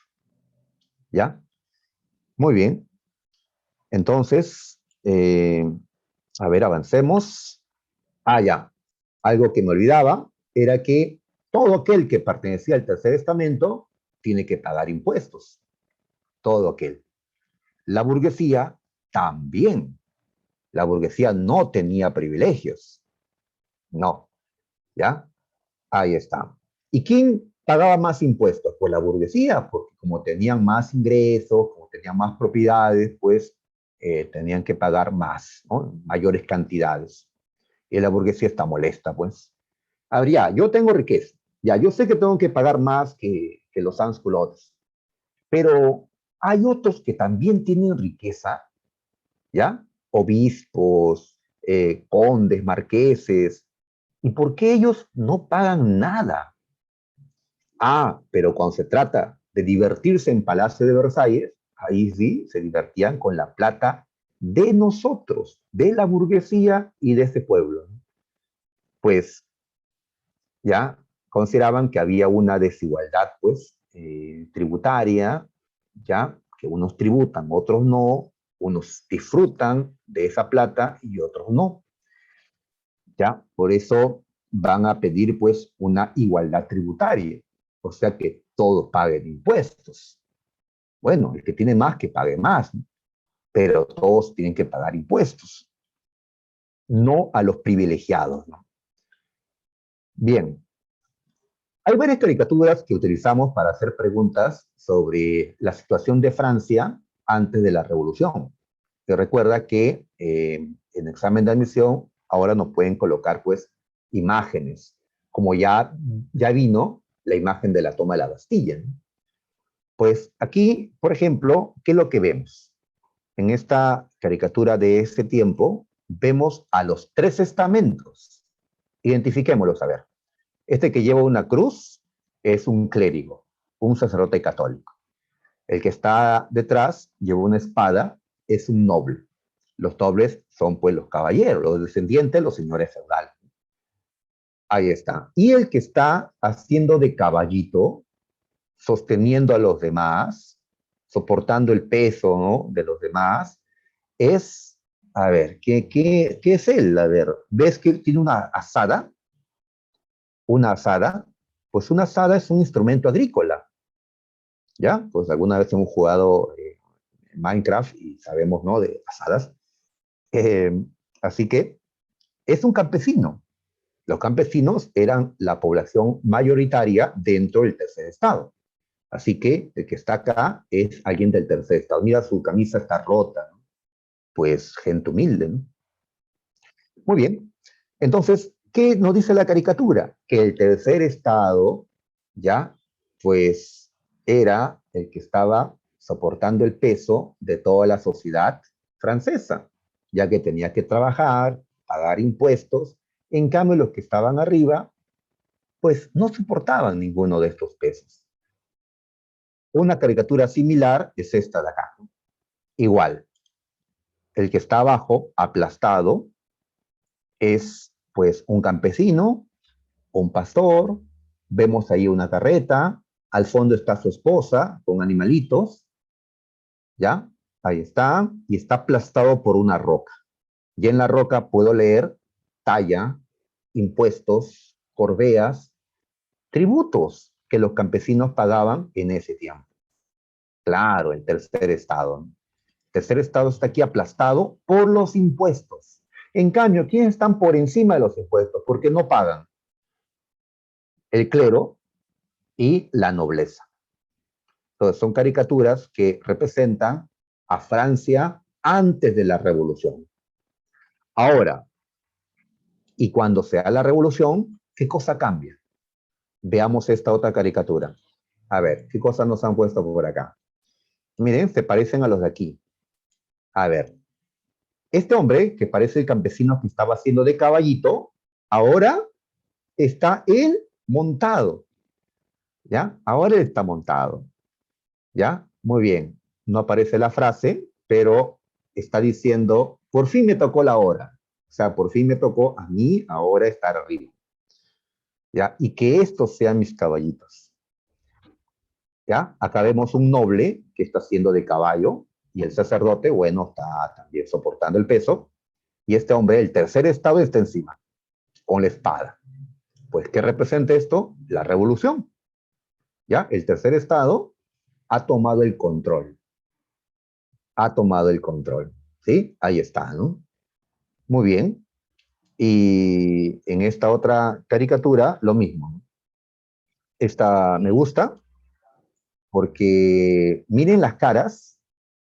¿Ya? Muy bien. Entonces, a ver, avancemos. Ya. Algo que me olvidaba era que todo aquel que pertenecía al tercer estamento tiene que pagar impuestos. Todo aquel. La burguesía también. La burguesía no tenía privilegios. No. ¿Ya? Ahí está. ¿Y quién pagaba más impuestos? Pues la burguesía, porque como tenían más ingresos, como tenían más propiedades, pues tenían que pagar más, ¿no? Mayores cantidades. Y la burguesía está molesta, pues. Habría, yo tengo riqueza, ya, yo sé que tengo que pagar más que los sans-culottes, pero hay otros que también tienen riqueza, ¿ya? Obispos, condes, marqueses, ¿y por qué ellos no pagan nada? Pero cuando se trata de divertirse en Palacio de Versalles, ahí sí se divertían con la plata de nosotros, de la burguesía y de ese pueblo. Pues ya consideraban que había una desigualdad, pues, tributaria, ya, que unos tributan, otros no, unos disfrutan de esa plata y otros no, ya, por eso van a pedir, pues, una igualdad tributaria, o sea, que todos paguen impuestos. Bueno, el que tiene más, que pague más, ¿no? Pero todos tienen que pagar impuestos, no a los privilegiados, ¿no? Bien, hay varias caricaturas que utilizamos para hacer preguntas sobre la situación de Francia antes de la Revolución. Se recuerda que en examen de admisión ahora nos pueden colocar pues imágenes, como ya vino la imagen de la toma de la Bastilla, ¿no? Pues aquí, por ejemplo, ¿qué es lo que vemos? En esta caricatura de ese tiempo, vemos a los tres estamentos. Identifiquémoslos, a ver. Este que lleva una cruz es un clérigo, un sacerdote católico. El que está detrás lleva una espada, es un noble. Los nobles son pues los caballeros, los descendientes, los señores feudales. Ahí está. Y el que está haciendo de caballito, sosteniendo a los demás, soportando el peso, ¿no?, de los demás, es, a ver, ¿qué es él? A ver, ¿ves que tiene una azada? Una azada, pues una azada es un instrumento agrícola, ¿ya? Pues alguna vez hemos jugado Minecraft y sabemos, ¿no?, de azadas. Eh, Así que es un campesino. Los campesinos eran la población mayoritaria dentro del tercer estado. Así que el que está acá es alguien del tercer estado. Mira, su camisa está rota, ¿no? Pues gente humilde, ¿no? Muy bien. Entonces, ¿qué nos dice la caricatura? Que el tercer estado, ya, pues era el que estaba soportando el peso de toda la sociedad francesa, ya que tenía que trabajar, pagar impuestos. En cambio, los que estaban arriba, pues no soportaban ninguno de estos pesos. Una caricatura similar es esta de acá. Igual, el que está abajo, aplastado, es pues un campesino, un pastor, vemos ahí una carreta, al fondo está su esposa con animalitos, ¿ya? Ahí está, y está aplastado por una roca. Y en la roca puedo leer talla, impuestos, corveas, tributos que los campesinos pagaban en ese tiempo. Claro, el tercer estado. El tercer estado está aquí aplastado por los impuestos. En cambio, ¿quiénes están por encima de los impuestos? Porque no pagan. el clero y la nobleza. Entonces, son caricaturas que representan a Francia antes de la revolución. Ahora, y cuando se da la revolución, ¿qué cosa cambia? Veamos esta otra caricatura. A ver, ¿qué cosas nos han puesto por acá? Miren, se parecen a los de aquí. A ver, este hombre, que parece el campesino que estaba haciendo de caballito, ahora está él montado, ¿ya? Ahora él está montado, ¿ya? Muy bien. No aparece la frase, pero está diciendo, por fin me tocó la hora. O sea, por fin me tocó a mí ahora estar arriba, ¿ya? Y que estos sean mis caballitos, ¿ya? Acá vemos un noble que está haciendo de caballo y el sacerdote, bueno, está también soportando el peso y este hombre, el tercer estado, está encima, con la espada. Pues, ¿qué representa esto? La revolución, ¿ya? El tercer estado ha tomado el control, ha tomado el control, ¿sí? Ahí está, ¿no? Muy bien. Y en esta otra caricatura, lo mismo. Esta me gusta porque miren las caras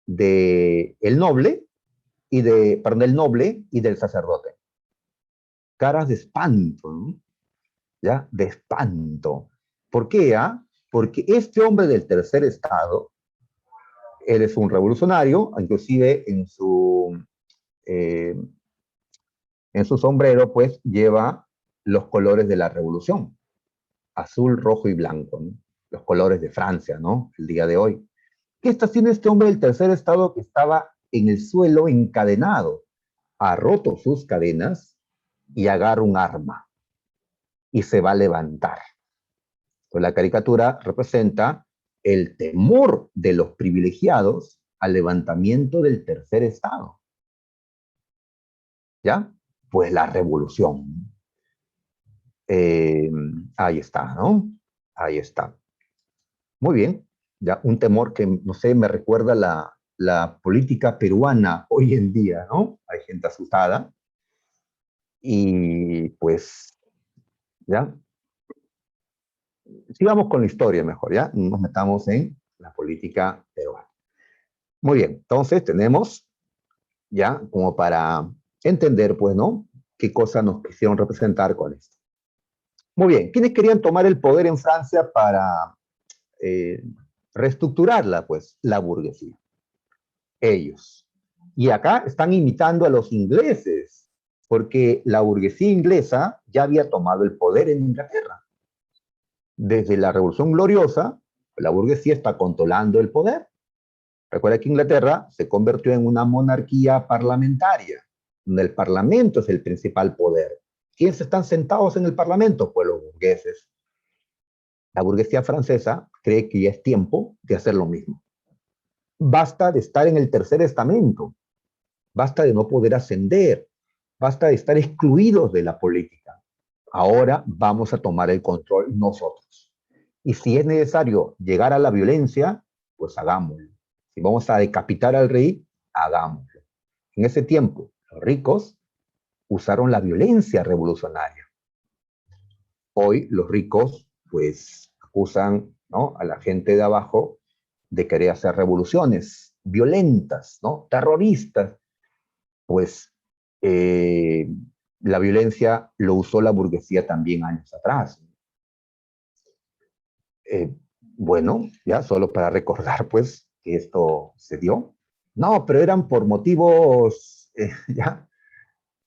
de el noble y de, perdón, del noble y del sacerdote. Caras de espanto, ¿no? ¿Ya? De espanto. ¿Por qué? Ah? Porque este hombre del tercer estado, él es un revolucionario, inclusive eh, en su sombrero, pues lleva los colores de la revolución, azul, rojo y blanco, ¿no? Los colores de Francia, ¿no? El día de hoy. ¿Qué está haciendo este hombre del tercer estado que estaba en el suelo encadenado? Ha roto sus cadenas y agarra un arma y se va a levantar. Pues la caricatura representa el temor de los privilegiados al levantamiento del tercer estado. ¿Ya? Pues la revolución. Eh, ahí está, ¿no? Ahí está. Muy bien. Ya un temor que, no sé, me recuerda la política peruana hoy en día, ¿no? Hay gente asustada y pues, ¿ya? Sigamos con la historia mejor, ¿ya? No nos metamos en la política peruana. Muy bien, entonces tenemos ya como para entender, pues, ¿no? ¿Qué cosas nos quisieron representar con esto? Muy bien, ¿quiénes querían tomar el poder en Francia para eh, reestructurarla? Pues la burguesía, ellos. Y acá están imitando a los ingleses, porque la burguesía inglesa ya había tomado el poder en Inglaterra. Desde la Revolución Gloriosa, la burguesía está controlando el poder. Recuerda que Inglaterra se convirtió en una monarquía parlamentaria, donde el parlamento es el principal poder. ¿Quiénes están sentados en el parlamento? Pues los burgueses. La burguesía francesa cree que ya es tiempo de hacer lo mismo. Basta de estar en el tercer estamento, basta de no poder ascender, basta de estar excluidos de la política. Ahora vamos a tomar el control nosotros. Y si es necesario llegar a la violencia, pues hagámoslo. Si vamos a decapitar al rey, hagámoslo. En ese tiempo, los ricos usaron la violencia revolucionaria. Hoy los ricos, pues, acusan, ¿no?, a la gente de abajo de querer hacer revoluciones violentas, ¿no?, terroristas. Pues la violencia lo usó la burguesía también años atrás. Bueno, ya solo para recordar, pues, que esto se dio. No, pero eran por motivos, ya,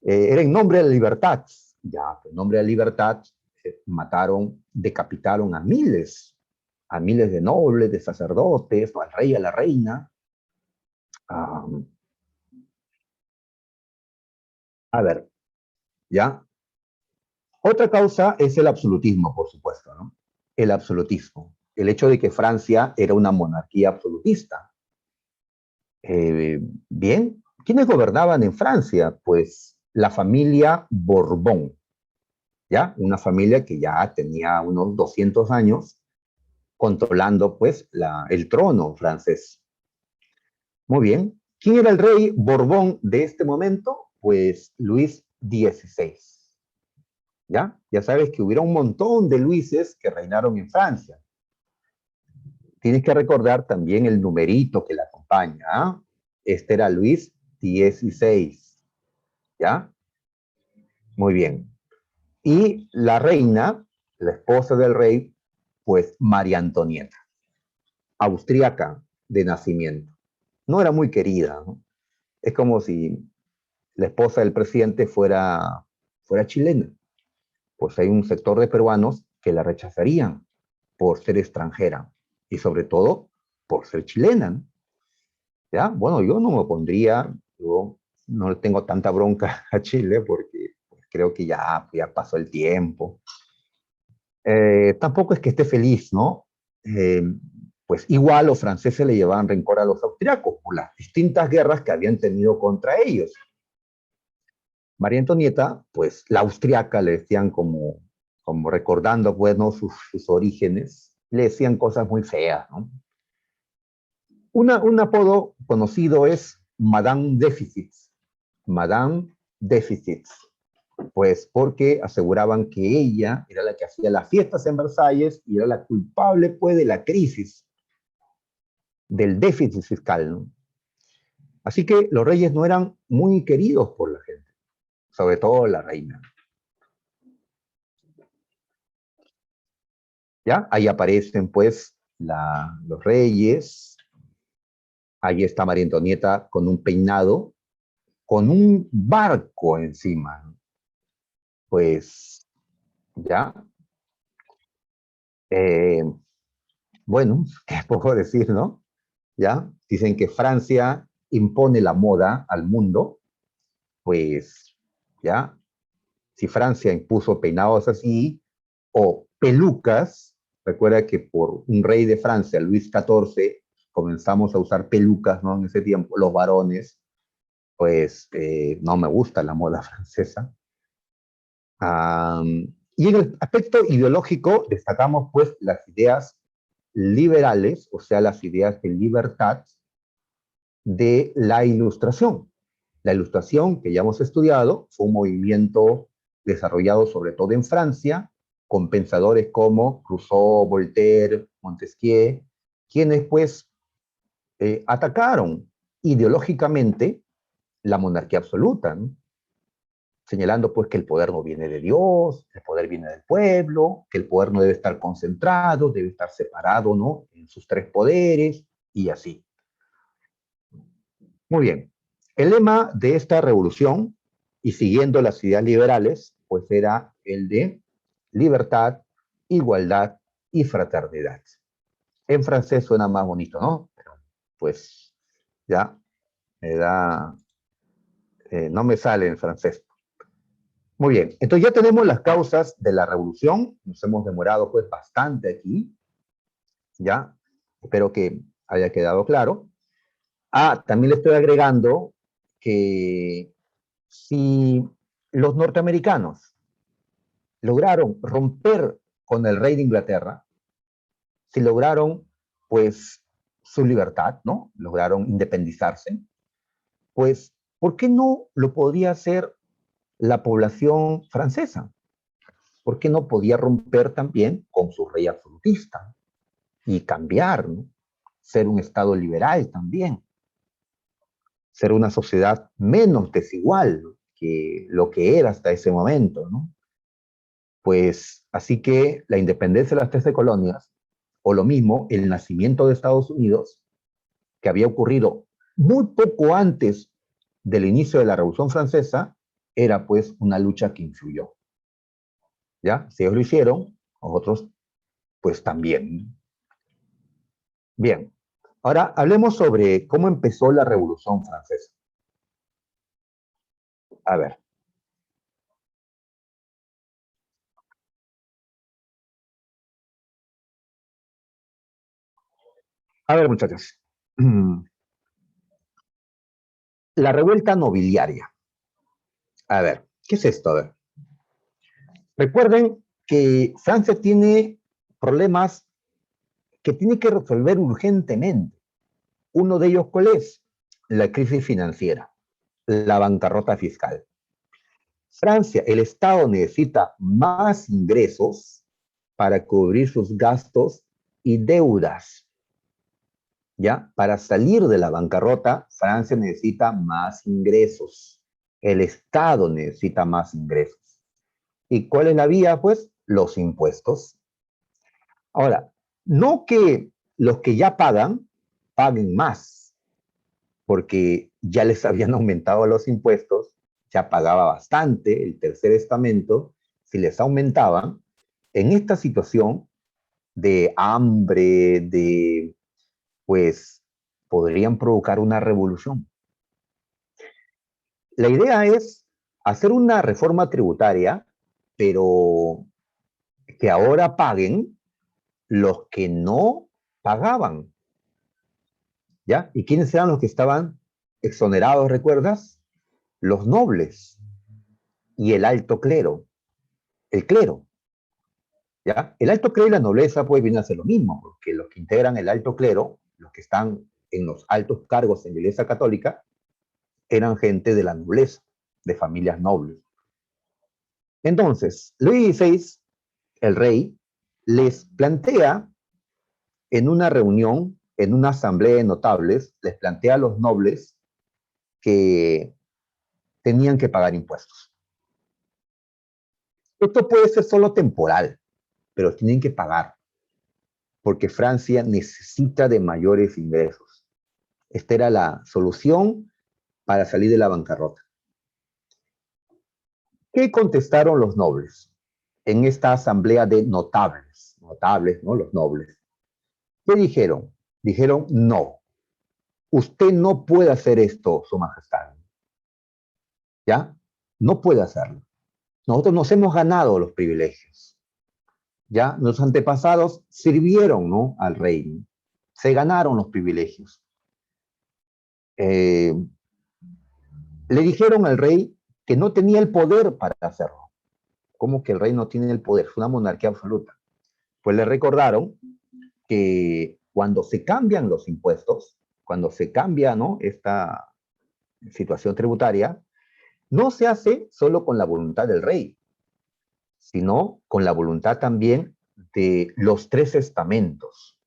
era en nombre de la libertad. Ya, en nombre de la libertad mataron, decapitaron a miles de nobles, de sacerdotes, al rey, a la reina. Um, a ver, ya. Otra causa es el absolutismo, por supuesto, ¿no? El absolutismo. El hecho de que Francia era una monarquía absolutista. Eh, bien, ¿quiénes gobernaban en Francia? Pues la familia Borbón, ¿ya? Una familia que ya tenía unos 200 años controlando, pues, el trono francés. Muy bien. ¿Quién era el rey Borbón de este momento? Pues Luis XVI. ¿ya? Ya sabes que hubiera un montón de Luises que reinaron en Francia. Tienes que recordar también el numerito que la acompaña, ¿ah? Este era Luis XVI, ¿ya? Muy bien. Y la reina, la esposa del rey, pues María Antonieta, austríaca de nacimiento. No era muy querida, ¿no? Es como si la esposa del presidente fuera chilena. Pues hay un sector de peruanos que la rechazarían por ser extranjera y sobre todo por ser chilena, ¿no? ¿Ya? Bueno, yo no me pondría, yo no le tengo tanta bronca a Chile porque creo que ya pasó el tiempo. Tampoco es que esté feliz, ¿no? Eh, pues igual los franceses le llevaban rencor a los austriacos por las distintas guerras que habían tenido contra ellos. María Antonieta, pues la austriaca le decían como recordando, pues, ¿no? sus orígenes, le decían cosas muy feas, ¿no? Un apodo conocido es Madame Deficits. Madame Deficits. Pues porque aseguraban que ella era la que hacía las fiestas en Versalles y era la culpable, pues, de la crisis, del déficit fiscal, ¿no? Así que los reyes no eran muy queridos por la gente, sobre todo la reina. ¿Ya? Ahí aparecen, pues, los reyes. Ahí está María Antonieta con un peinado, con un barco encima, ¿no? Pues, ya. Eh, bueno, ¿qué puedo decir, no? ¿Ya? Dicen que Francia impone la moda al mundo, pues, ¿ya? Si Francia impuso peinados así o pelucas, recuerda que por un rey de Francia, Luis XIV, comenzamos a usar pelucas, ¿no? En ese tiempo, los varones, pues no me gusta la moda francesa. Y en el aspecto ideológico destacamos pues las ideas liberales, o sea, las ideas de libertad de la Ilustración. La Ilustración, que ya hemos estudiado, fue un movimiento desarrollado sobre todo en Francia, con pensadores como Rousseau, Voltaire, Montesquieu, quienes pues atacaron ideológicamente la monarquía absoluta, ¿no? Señalando pues que el poder no viene de Dios, el poder viene del pueblo, que el poder no debe estar concentrado, debe estar separado, ¿no? En sus tres poderes y así. Muy bien. El lema de esta revolución, y siguiendo las ideas liberales, pues era el de libertad, igualdad y fraternidad. En francés suena más bonito, ¿no? Pero pues ya me da, no me sale en francés. Muy bien, entonces ya tenemos las causas de la revolución, nos hemos demorado pues bastante aquí, ya, espero que haya quedado claro. También le estoy agregando que si los norteamericanos lograron romper con el rey de Inglaterra, si lograron pues su libertad, ¿no? Lograron independizarse, pues ¿por qué no lo podía hacer la población francesa? ¿Por qué no podía romper también con su rey absolutista y cambiar, ¿no? Ser un Estado liberal también, ser una sociedad menos desigual, ¿no? Que lo que era hasta ese momento, ¿no? Pues así que la independencia de las 13 colonias, o lo mismo, el nacimiento de Estados Unidos, que había ocurrido muy poco antes del inicio de la Revolución Francesa, era pues una lucha que influyó. ¿Ya? Si ellos lo hicieron, nosotros pues también. Bien, ahora hablemos sobre cómo empezó la Revolución Francesa. A ver, muchachos. La revuelta nobiliaria. A ver, ¿qué es esto? A ver, recuerden que Francia tiene problemas que tiene que resolver urgentemente. Uno de ellos, ¿cuál es? La crisis financiera, la bancarrota fiscal. Francia, el Estado necesita más ingresos para cubrir sus gastos y deudas. ¿Ya? Para salir de la bancarrota, Francia necesita más ingresos. El Estado necesita más ingresos. ¿Y cuál es la vía? Pues los impuestos. Ahora, no que los que ya pagan paguen más, porque ya les habían aumentado los impuestos, ya pagaba bastante el tercer estamento, si les aumentaban, en esta situación de hambre, pues podrían provocar una revolución. La idea es hacer una reforma tributaria, pero que ahora paguen los que no pagaban, ¿ya? ¿Y quiénes eran los que estaban exonerados, recuerdas? Los nobles y el alto clero, el clero, ¿ya? El alto clero y la nobleza pues vienen a ser lo mismo, porque los que integran el alto clero, los que están en los altos cargos en la Iglesia Católica, eran gente de la nobleza, de familias nobles. Entonces, Luis XVI, el rey, les plantea en una reunión, en una asamblea de notables, les plantea a los nobles que tenían que pagar impuestos. Esto puede ser solo temporal, pero tienen que pagar, porque Francia necesita de mayores ingresos. Esta era la solución para salir de la bancarrota. ¿Qué contestaron los nobles en esta asamblea de notables? Notables, ¿no? Los nobles. ¿Qué dijeron? Dijeron, no, usted no puede hacer esto, Su Majestad. ¿Ya? No puede hacerlo. Nosotros nos hemos ganado los privilegios. ¿Ya? Nuestros antepasados sirvieron, ¿no? Al rey. Se ganaron los privilegios. Le dijeron al rey que no tenía el poder para hacerlo. ¿Cómo que el rey no tiene el poder? Es una monarquía absoluta. Pues le recordaron que cuando se cambian los impuestos, cuando se cambia, ¿no? Esta situación tributaria, no se hace solo con la voluntad del rey, sino con la voluntad también de los tres estamentos.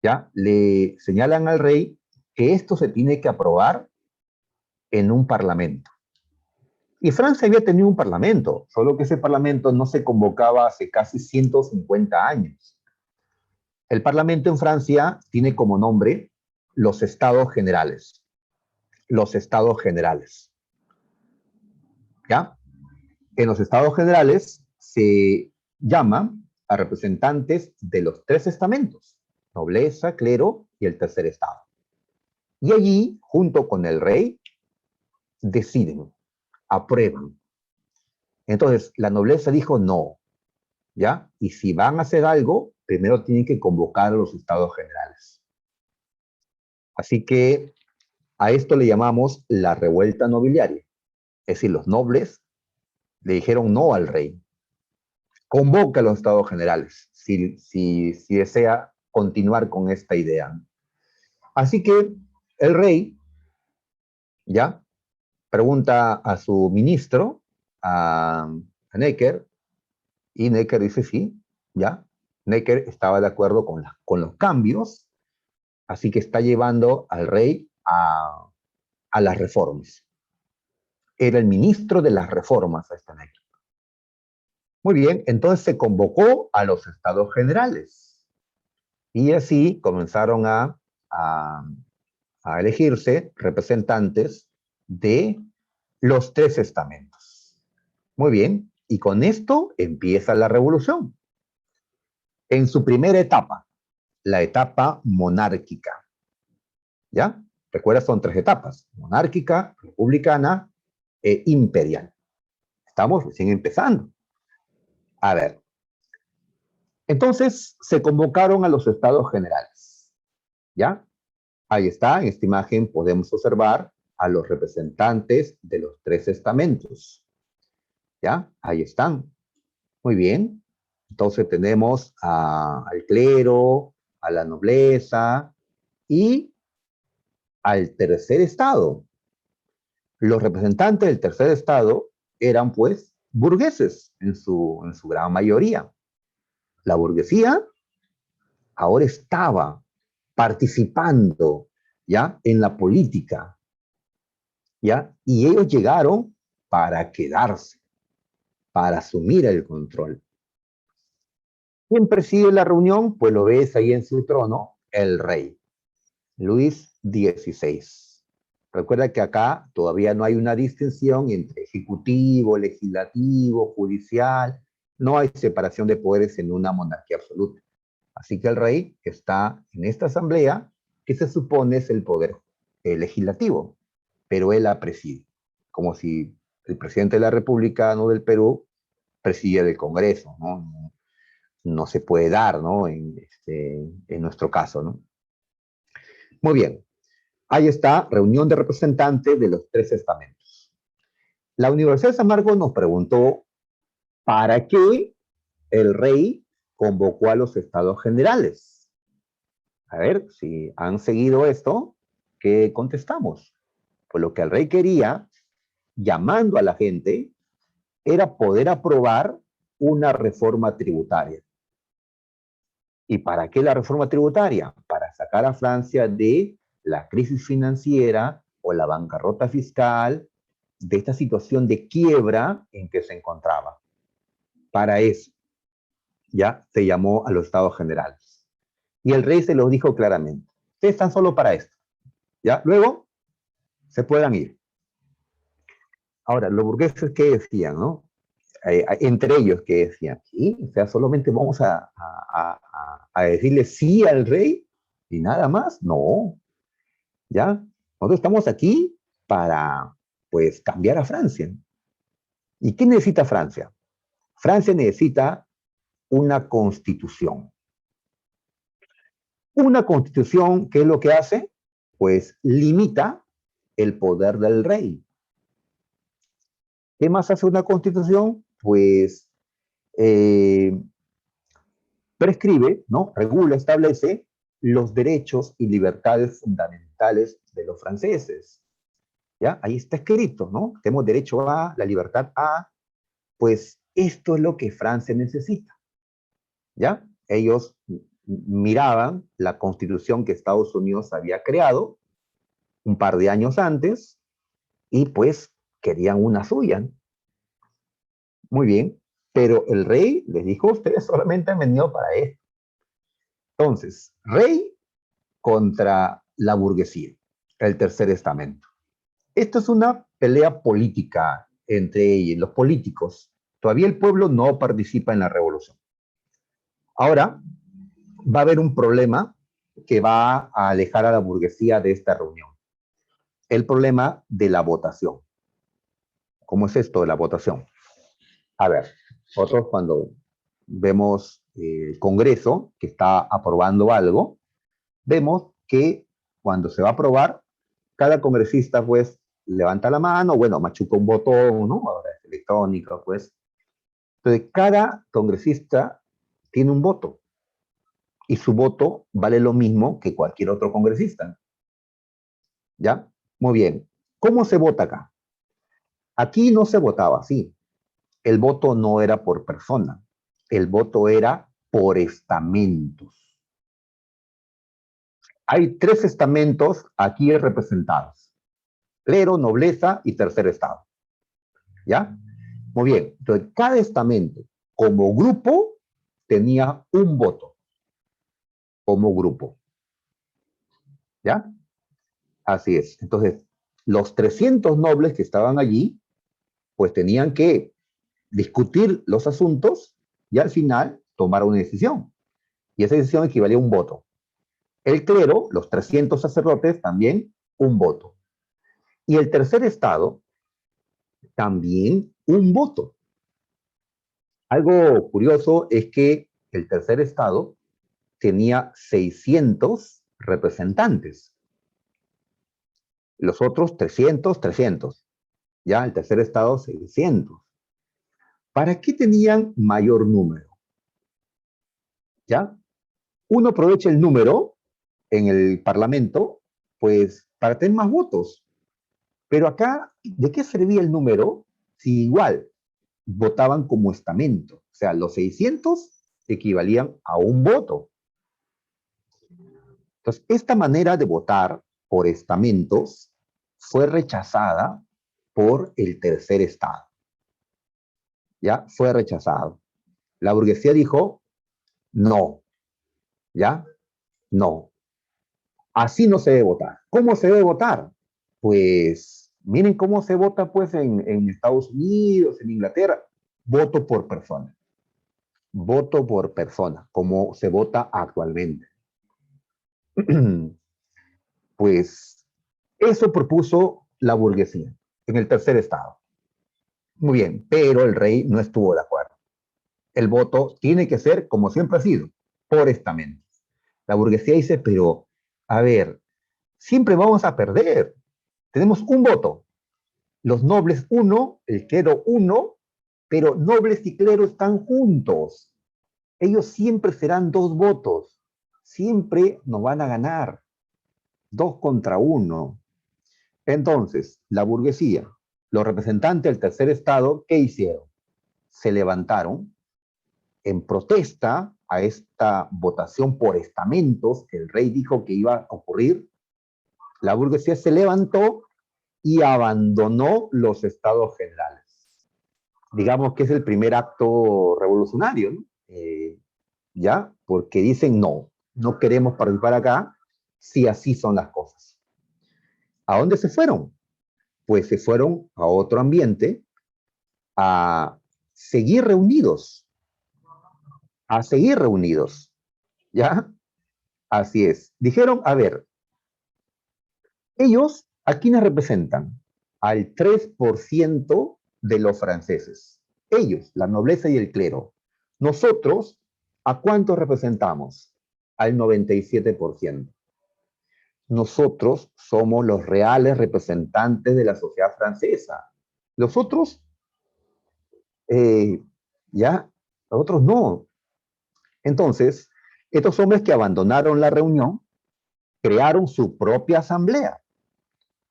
¿Ya? Le señalan al rey que esto se tiene que aprobar en un parlamento. Y Francia había tenido un parlamento, solo que ese parlamento no se convocaba hace casi 150 años. El parlamento en Francia tiene como nombre los estados generales. Los estados generales. ¿Ya? En los estados generales se llama a representantes de los tres estamentos, nobleza, clero y el tercer estado. Y allí, junto con el rey, deciden, aprueban. Entonces, la nobleza dijo no, ¿ya? Y si van a hacer algo, primero tienen que convocar a los estados generales. Así que a esto le llamamos la revuelta nobiliaria. Es decir, los nobles le dijeron no al rey. Convoca a los estados generales si desea continuar con esta idea. Así que el rey, ¿ya? Pregunta a su ministro, a Necker, y Necker dice sí, ¿ya? Necker estaba de acuerdo con los cambios, así que está llevando al rey a las reformas. Era el ministro de las reformas a esta Necker. Muy bien, entonces se convocó a los estados generales y así comenzaron a, a elegirse representantes de los tres estamentos. Muy bien, y con esto empieza la revolución. En su primera etapa, la etapa monárquica. ¿Ya? Recuerda, son tres etapas: monárquica, republicana e imperial. Estamos recién empezando. A ver, entonces se convocaron a los estados generales. ¿Ya? Ahí está, en esta imagen podemos observar a los representantes de los tres estamentos. ¿Ya? Ahí están. Muy bien. Entonces tenemos al clero, a la nobleza y al tercer estado. Los representantes del tercer estado eran pues burgueses en su gran mayoría. La burguesía ahora estaba participando ya en la política, ya, y ellos llegaron para quedarse, para asumir el control. ¿Quién preside la reunión? Pues lo ves ahí en su trono, el rey, Luis XVI. Recuerda que acá todavía no hay una distinción entre ejecutivo, legislativo, judicial, no hay separación de poderes en una monarquía absoluta. Así que el rey está en esta asamblea que se supone es el poder legislativo, pero él la preside, como si el presidente de la República, ¿no?, del Perú presidiera el Congreso, ¿no? No se puede dar, ¿no? En nuestro caso, ¿no? Muy bien, ahí está, reunión de representantes de los tres estamentos. La Universidad de San Marcos nos preguntó para qué el rey convocó a los estados generales. A ver, si han seguido esto, ¿qué contestamos? Pues lo que el rey quería, llamando a la gente, era poder aprobar una reforma tributaria. ¿Y para qué la reforma tributaria? Para sacar a Francia de la crisis financiera o la bancarrota fiscal, de esta situación de quiebra en que se encontraba. Para eso, ya se llamó a los estados generales. Y el rey se lo dijo claramente. Ustedes están solo para esto. ¿Ya? Luego, se puedan ir. Ahora, los burgueses, ¿qué decían, no? Entre ellos, ¿qué decían? Sí, o sea, solamente vamos a decirle sí al rey y nada más. No, ¿ya? Nosotros estamos aquí para, pues, cambiar a Francia. ¿Y qué necesita Francia? Francia necesita una constitución. Una constitución, ¿qué es lo que hace? Pues limita el poder del rey. ¿Qué más hace una constitución? Pues eh, prescribe, ¿no? Regula, establece los derechos y libertades fundamentales de los franceses. ¿Ya? Ahí está escrito, ¿no? Tenemos derecho a la libertad a, pues esto es lo que Francia necesita. ¿Ya? Ellos miraban la constitución que Estados Unidos había creado un par de años antes y pues querían una suya. Muy bien, pero el rey les dijo, ustedes solamente han venido para esto. Entonces, rey contra la burguesía, el tercer estamento. Esto es una pelea política entre ellos, los políticos. Todavía el pueblo no participa en la revolución. Ahora va a haber un problema que va a alejar a la burguesía de esta reunión. El problema de la votación. ¿Cómo es esto de la votación? A ver, nosotros cuando vemos el Congreso que está aprobando algo, vemos que cuando se va a aprobar, cada congresista pues levanta la mano, bueno, machuca un botón, ¿no? Ahora es electrónico, pues. Entonces, cada congresista tiene un voto y su voto vale lo mismo que cualquier otro congresista. ¿Ya? Muy bien. ¿Cómo se vota acá? Aquí no se votaba así. El voto no era por persona. El voto era por estamentos. Hay tres estamentos aquí representados: clero, nobleza y tercer estado. ¿Ya? Muy bien. Entonces, cada estamento, como grupo, tenía un voto como grupo. ¿Ya? Así es. Entonces, los 300 nobles que estaban allí, pues tenían que discutir los asuntos y al final tomar una decisión. Y esa decisión equivalía a un voto. El clero, los 300 sacerdotes, también un voto. Y el tercer estado, también un voto. Algo curioso es que el tercer estado tenía 600 representantes. Los otros 300, 300. Ya el tercer estado 600. ¿Para qué tenían mayor número? ¿Ya? Uno aprovecha el número en el Parlamento, pues para tener más votos. Pero acá, ¿de qué servía el número? Si igual votaban como estamento. O sea, los 600 equivalían a un voto. Entonces, esta manera de votar por estamentos fue rechazada por el tercer estado. ¿Ya? Fue rechazado. La burguesía dijo, no, ¿ya? No. Así no se debe votar. ¿Cómo se debe votar? Pues miren cómo se vota pues en Estados Unidos, en Inglaterra. Voto por persona. Voto por persona, como se vota actualmente. Pues eso propuso la burguesía en el tercer estado. Muy bien, pero el rey no estuvo de acuerdo. El voto tiene que ser, como siempre ha sido, por estamento. La burguesía dice, pero, a ver, siempre vamos a perder. Tenemos un voto. Los nobles uno, el clero uno, pero nobles y clero están juntos. Ellos siempre serán dos votos. Siempre nos van a ganar. 2 contra 1. Entonces, la burguesía, los representantes del tercer estado, ¿qué hicieron? Se levantaron en protesta a esta votación por estamentos que el rey dijo que iba a ocurrir. La burguesía se levantó y abandonó los estados generales. Digamos que es el primer acto revolucionario, ¿no? ¿Ya? Porque dicen no, no queremos participar acá si así son las cosas. ¿A dónde se fueron? Pues se fueron a otro ambiente a seguir reunidos, a seguir reunidos, ¿ya? Así es. Dijeron, a ver, ellos, ¿a quiénes representan? Al 3% de los franceses. Ellos, la nobleza y el clero. Nosotros, ¿a cuántos representamos? Al 97%. Nosotros somos los reales representantes de la sociedad francesa. Los otros, eh, ya, los otros no. Entonces, estos hombres que abandonaron la reunión crearon su propia asamblea,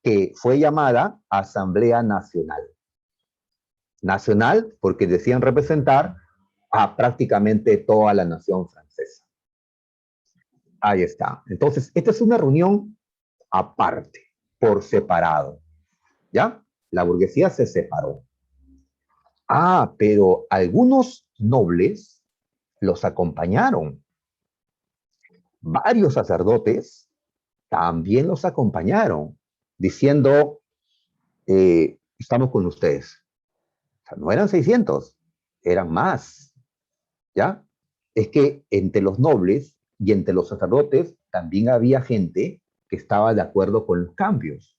que fue llamada Asamblea Nacional. Nacional porque decían representar a prácticamente toda la nación francesa. Ahí está. Entonces, esta es una reunión aparte, por separado. ¿Ya? La burguesía se separó. Ah, pero algunos nobles los acompañaron. Varios sacerdotes también los acompañaron, diciendo, estamos con ustedes. O sea, no eran 600, eran más, ¿ya? Es que entre los nobles y entre los sacerdotes también había gente que estaba de acuerdo con los cambios,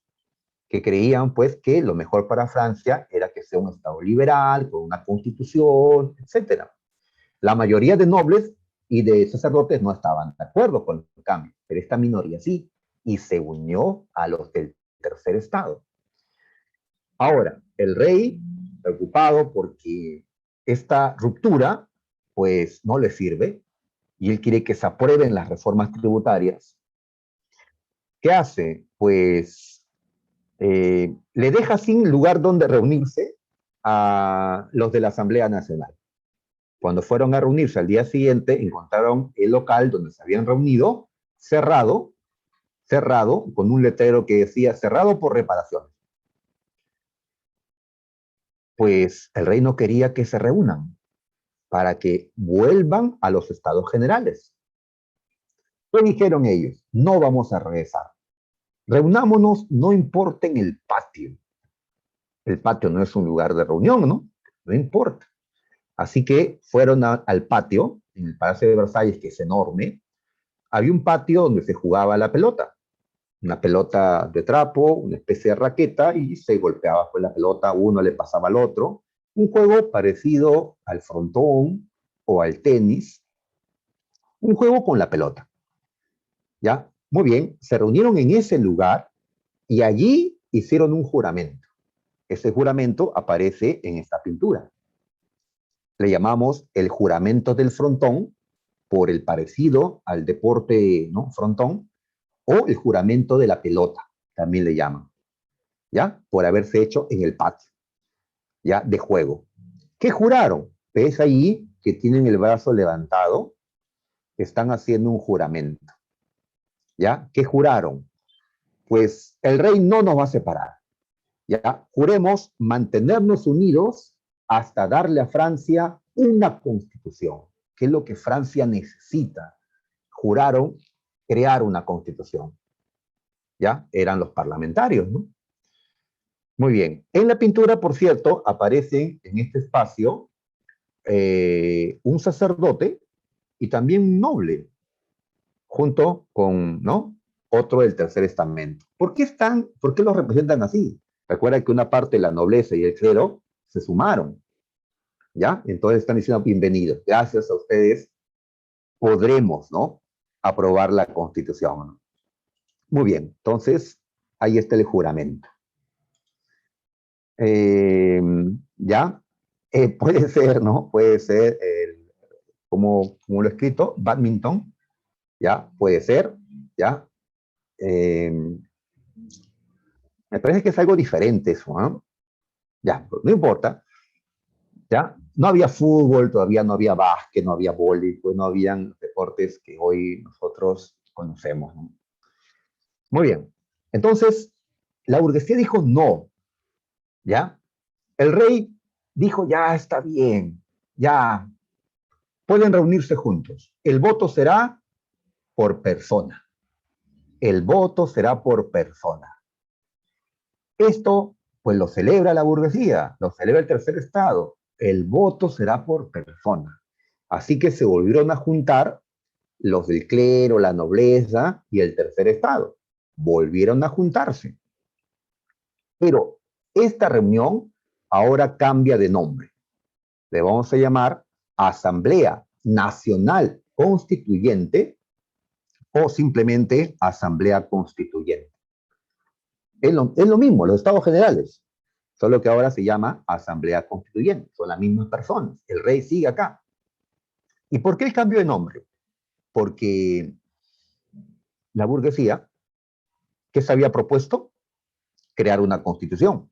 que creían pues que lo mejor para Francia era que sea un Estado liberal, con una constitución, etcétera. La mayoría de nobles y de sacerdotes no estaban de acuerdo con el cambio, pero esta minoría sí, y se unió a los del tercer estado. Ahora, el rey, preocupado porque esta ruptura, pues no le sirve, y él quiere que se aprueben las reformas tributarias, ¿qué hace? Pues le deja sin lugar donde reunirse a los de la Asamblea Nacional. Cuando fueron a reunirse al día siguiente, encontraron el local donde se habían reunido cerrado, cerrado, con un letrero que decía cerrado por reparaciones. Pues el rey no quería que se reúnan para que vuelvan a los estados generales. ¿Qué dijeron ellos? No vamos a regresar. Reunámonos, no importa en el patio. El patio no es un lugar de reunión, ¿no? No importa. Así que fueron al patio, en el Palacio de Versalles, que es enorme. Había un patio donde se jugaba la pelota. Una pelota de trapo, una especie de raqueta, y se golpeaba con la pelota, uno le pasaba al otro. Un juego parecido al frontón o al tenis. Un juego con la pelota. ¿Ya? Muy bien, se reunieron en ese lugar y allí hicieron un juramento. Ese juramento aparece en esta pintura. Le llamamos el juramento del frontón por el parecido al deporte, ¿no? Frontón, o el juramento de la pelota, también le llaman. ¿ya? Por haberse hecho en el patio, ¿ya? De juego. ¿Qué juraron? Es ahí que tienen el brazo levantado, que están haciendo un juramento, ¿ya? ¿Qué juraron? Pues el rey no nos va a separar, ¿ya? Juremos mantenernos unidos hasta darle a Francia una constitución, que es lo que Francia necesita. Juraron crear una constitución, ¿ya? Eran los parlamentarios, ¿no? Muy bien. En la pintura, por cierto, aparecen en este espacio un sacerdote y también un noble, junto con, ¿no? Otro del tercer estamento. ¿Por qué los representan así? Recuerda que una parte de la nobleza y el clero se sumaron, ¿ya? Entonces están diciendo bienvenidos. Gracias a ustedes podremos, ¿no? Aprobar la constitución, ¿no? Muy bien. Entonces, ahí está el juramento. Eh, ¿Ya? Puede ser, ¿no? Puede ser, como lo he escrito, badminton, ¿ya? Puede ser, ¿ya? Eh, Me parece que es algo diferente eso, ¿no? Ya, pues, no importa, ¿ya? No había fútbol, todavía no había básquet, no había voleibol, pues no habían deportes que hoy nosotros conocemos, ¿no? Muy bien. Entonces, la burguesía dijo no, ¿ya? El rey dijo, ya está bien, ya pueden reunirse juntos. El voto será por persona. El voto será por persona. Esto, pues lo celebra la burguesía, lo celebra el tercer estado. El voto será por persona. Así que se volvieron a juntar los del clero, la nobleza y el tercer estado. Volvieron a juntarse. Pero esta reunión ahora cambia de nombre. Le vamos a llamar Asamblea Nacional Constituyente o simplemente Asamblea Constituyente. Es lo mismo, los estados generales, solo que ahora se llama Asamblea Constituyente, son las mismas personas, el rey sigue acá. ¿Y por qué el cambio de nombre? Porque la burguesía, ¿qué se había propuesto? Crear una constitución.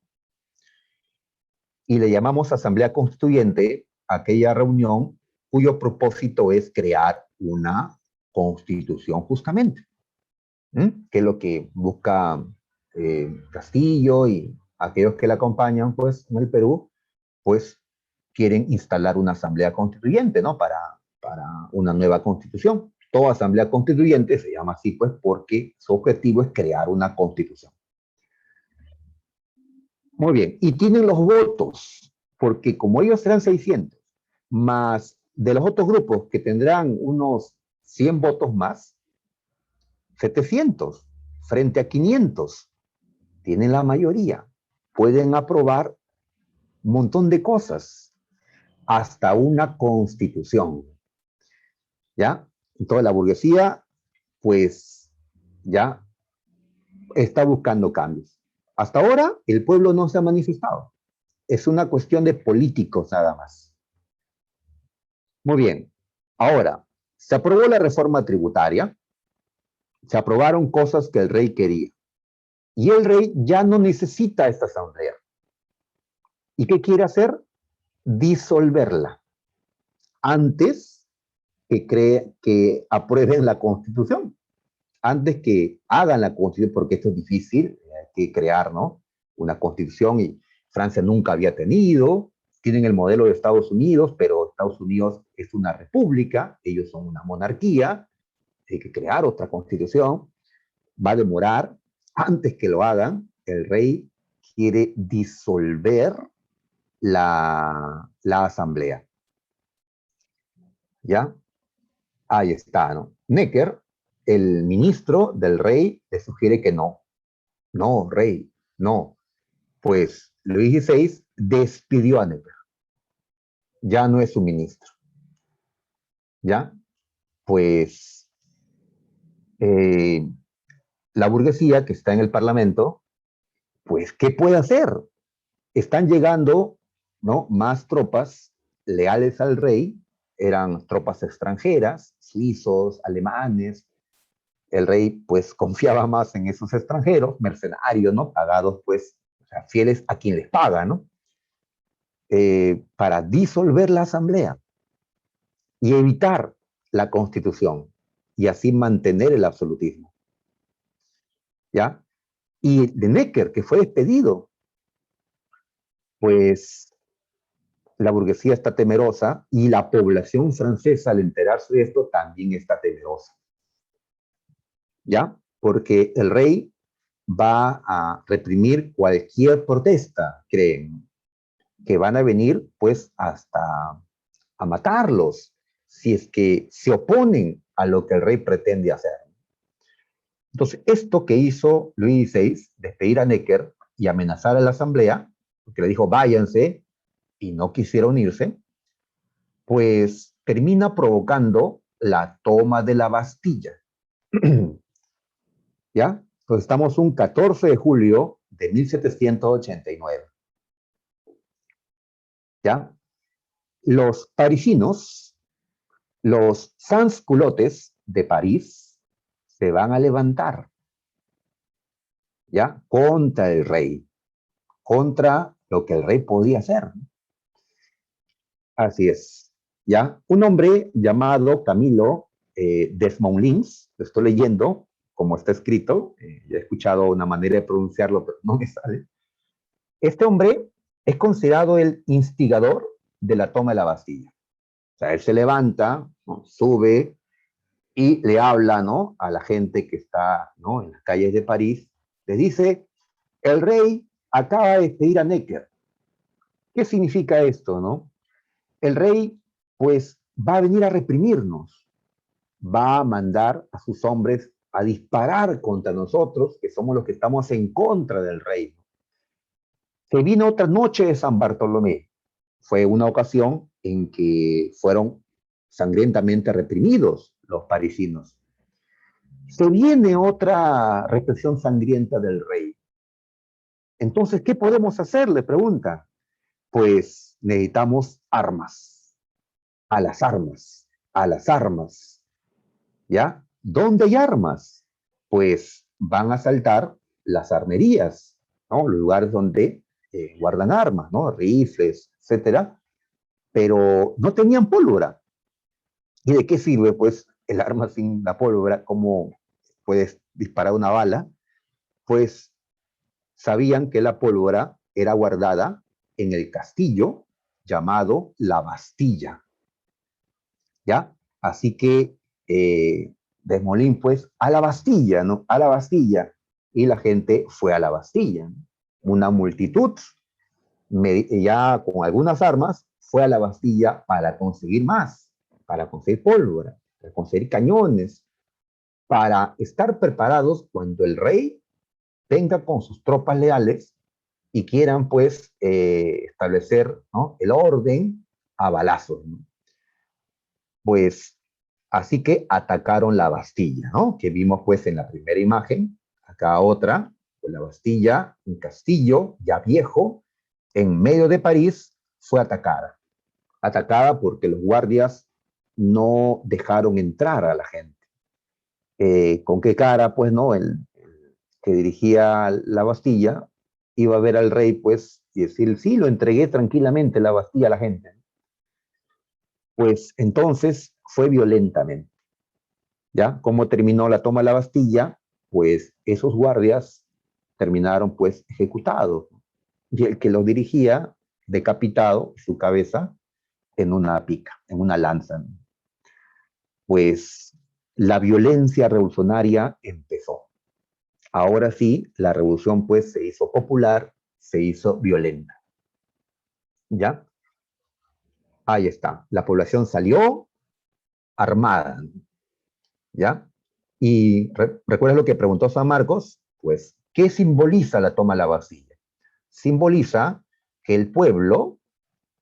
Y le llamamos Asamblea Constituyente a aquella reunión cuyo propósito es crear una constitución justamente. ¿Mm? Que es lo que busca Castillo y aquellos que le acompañan pues, en el Perú, pues quieren instalar una asamblea constituyente, ¿no? Para una nueva constitución. Toda asamblea constituyente se llama así, pues, porque su objetivo es crear una constitución. Muy bien, y tienen los votos, porque como ellos serán 600, más de los otros grupos que tendrán unos 100 votos más, 700 frente a 500, tienen la mayoría, pueden aprobar un montón de cosas, hasta una constitución, ¿ya? Entonces la burguesía, pues, ya está buscando cambios. Hasta ahora el pueblo no se ha manifestado. Es una cuestión de políticos nada más. Muy bien. Ahora, se aprobó la reforma tributaria, se aprobaron cosas que el rey quería. Y el rey ya no necesita esta asamblea. ¿Y qué quiere hacer? Disolverla antes que aprueben la constitución. Antes que hagan la constitución, porque esto es difícil, hay que crear, ¿no? Una constitución y Francia nunca había tenido, tienen el modelo de Estados Unidos, pero Estados Unidos es una república, ellos son una monarquía, hay que crear otra constitución, va a demorar, antes que lo hagan, el rey quiere disolver la asamblea, ¿ya? Ahí está, ¿no? Necker, el ministro del rey, le sugiere que no. No, rey, no. Pues Luis XVI despidió a Necker. Ya no es su ministro. ¿Ya? Pues eh, la burguesía que está en el Parlamento, pues, ¿qué puede hacer? Están llegando, ¿no? Más tropas leales al rey, eran tropas extranjeras, suizos, alemanes. El rey, pues, confiaba más en esos extranjeros, mercenarios, ¿no? Pagados, pues, sea, fieles a quien les paga, ¿no? Para disolver la asamblea y evitar la constitución y así mantener el absolutismo, ¿ya? Y de Necker, que fue despedido, pues la burguesía está temerosa y la población francesa, al enterarse de esto, también está temerosa, ¿ya? Porque el rey va a reprimir cualquier protesta, creen, que van a venir pues hasta a matarlos si es que se oponen a lo que el rey pretende hacer. Entonces, esto que hizo Luis XVI, despedir a Necker y amenazar a la asamblea, porque le dijo váyanse y no quisieron irse, pues termina provocando la toma de la Bastilla. ¿Ya? Pues estamos un 14 de julio de 1789. ¿Ya? Los parisinos, los sans-culottes de París, se van a levantar, ¿ya? Contra el rey, contra lo que el rey podía hacer. Así es, ¿ya? Un hombre llamado Camilo Desmoulins, lo estoy leyendo como está escrito, ya he escuchado una manera de pronunciarlo, pero no me sale. Este hombre es considerado el instigador de la toma de la Bastilla. O sea, él se levanta, ¿no? Sube y le habla, ¿no? A la gente que está, ¿no? En las calles de París. Le dice, el rey acaba de despedir a Necker. ¿Qué significa esto, no? El rey, pues, va a venir a reprimirnos, va a mandar a sus hombres a disparar contra nosotros, que somos los que estamos en contra del rey. Se vino otra noche de San Bartolomé. Fue una ocasión en que fueron sangrientamente reprimidos los parisinos. Se viene otra represión sangrienta del rey. Entonces, ¿qué podemos hacer? Le pregunta. Pues necesitamos armas, a las armas, a las armas. ¿Ya? ¿Dónde hay armas? Pues van a asaltar las armerías, ¿no? Los lugares donde guardan armas, ¿no? Rifles, etcétera, pero no tenían pólvora. ¿Y de qué sirve, pues, el arma sin la pólvora? ¿Cómo puedes disparar una bala? Pues sabían que la pólvora era guardada en el castillo llamado La Bastilla, ¿ya? Así que Desmolín, pues, a la Bastilla, ¿no? A la Bastilla. Y la gente fue a la Bastilla, ¿no? Una multitud, ya con algunas armas, fue a la Bastilla para conseguir más, para conseguir pólvora, para conseguir cañones, para estar preparados cuando el rey venga con sus tropas leales y quieran, pues, establecer, ¿no? El orden a balazos, ¿no? Pues así que atacaron la Bastilla, ¿no? Que vimos pues en la primera imagen, acá otra, pues la Bastilla, un castillo ya viejo, en medio de París, fue atacada. Atacada porque los guardias no dejaron entrar a la gente. ¿Con qué cara? Pues no, el que dirigía la Bastilla iba a ver al rey, pues, y decir, sí, lo entregué tranquilamente la Bastilla a la gente. Pues entonces fue violentamente. ¿Ya? ¿Cómo terminó la toma de la Bastilla? Pues esos guardias terminaron pues ejecutados. Y el que los dirigía, decapitado, su cabeza en una pica, en una lanza. Pues la violencia revolucionaria empezó. Ahora sí, la revolución pues se hizo popular, se hizo violenta. ¿Ya? Ahí está. La población salió armada. ¿Ya? Y ¿recuerdas lo que preguntó San Marcos? Pues, ¿qué simboliza la toma de la Bastilla? Simboliza que el pueblo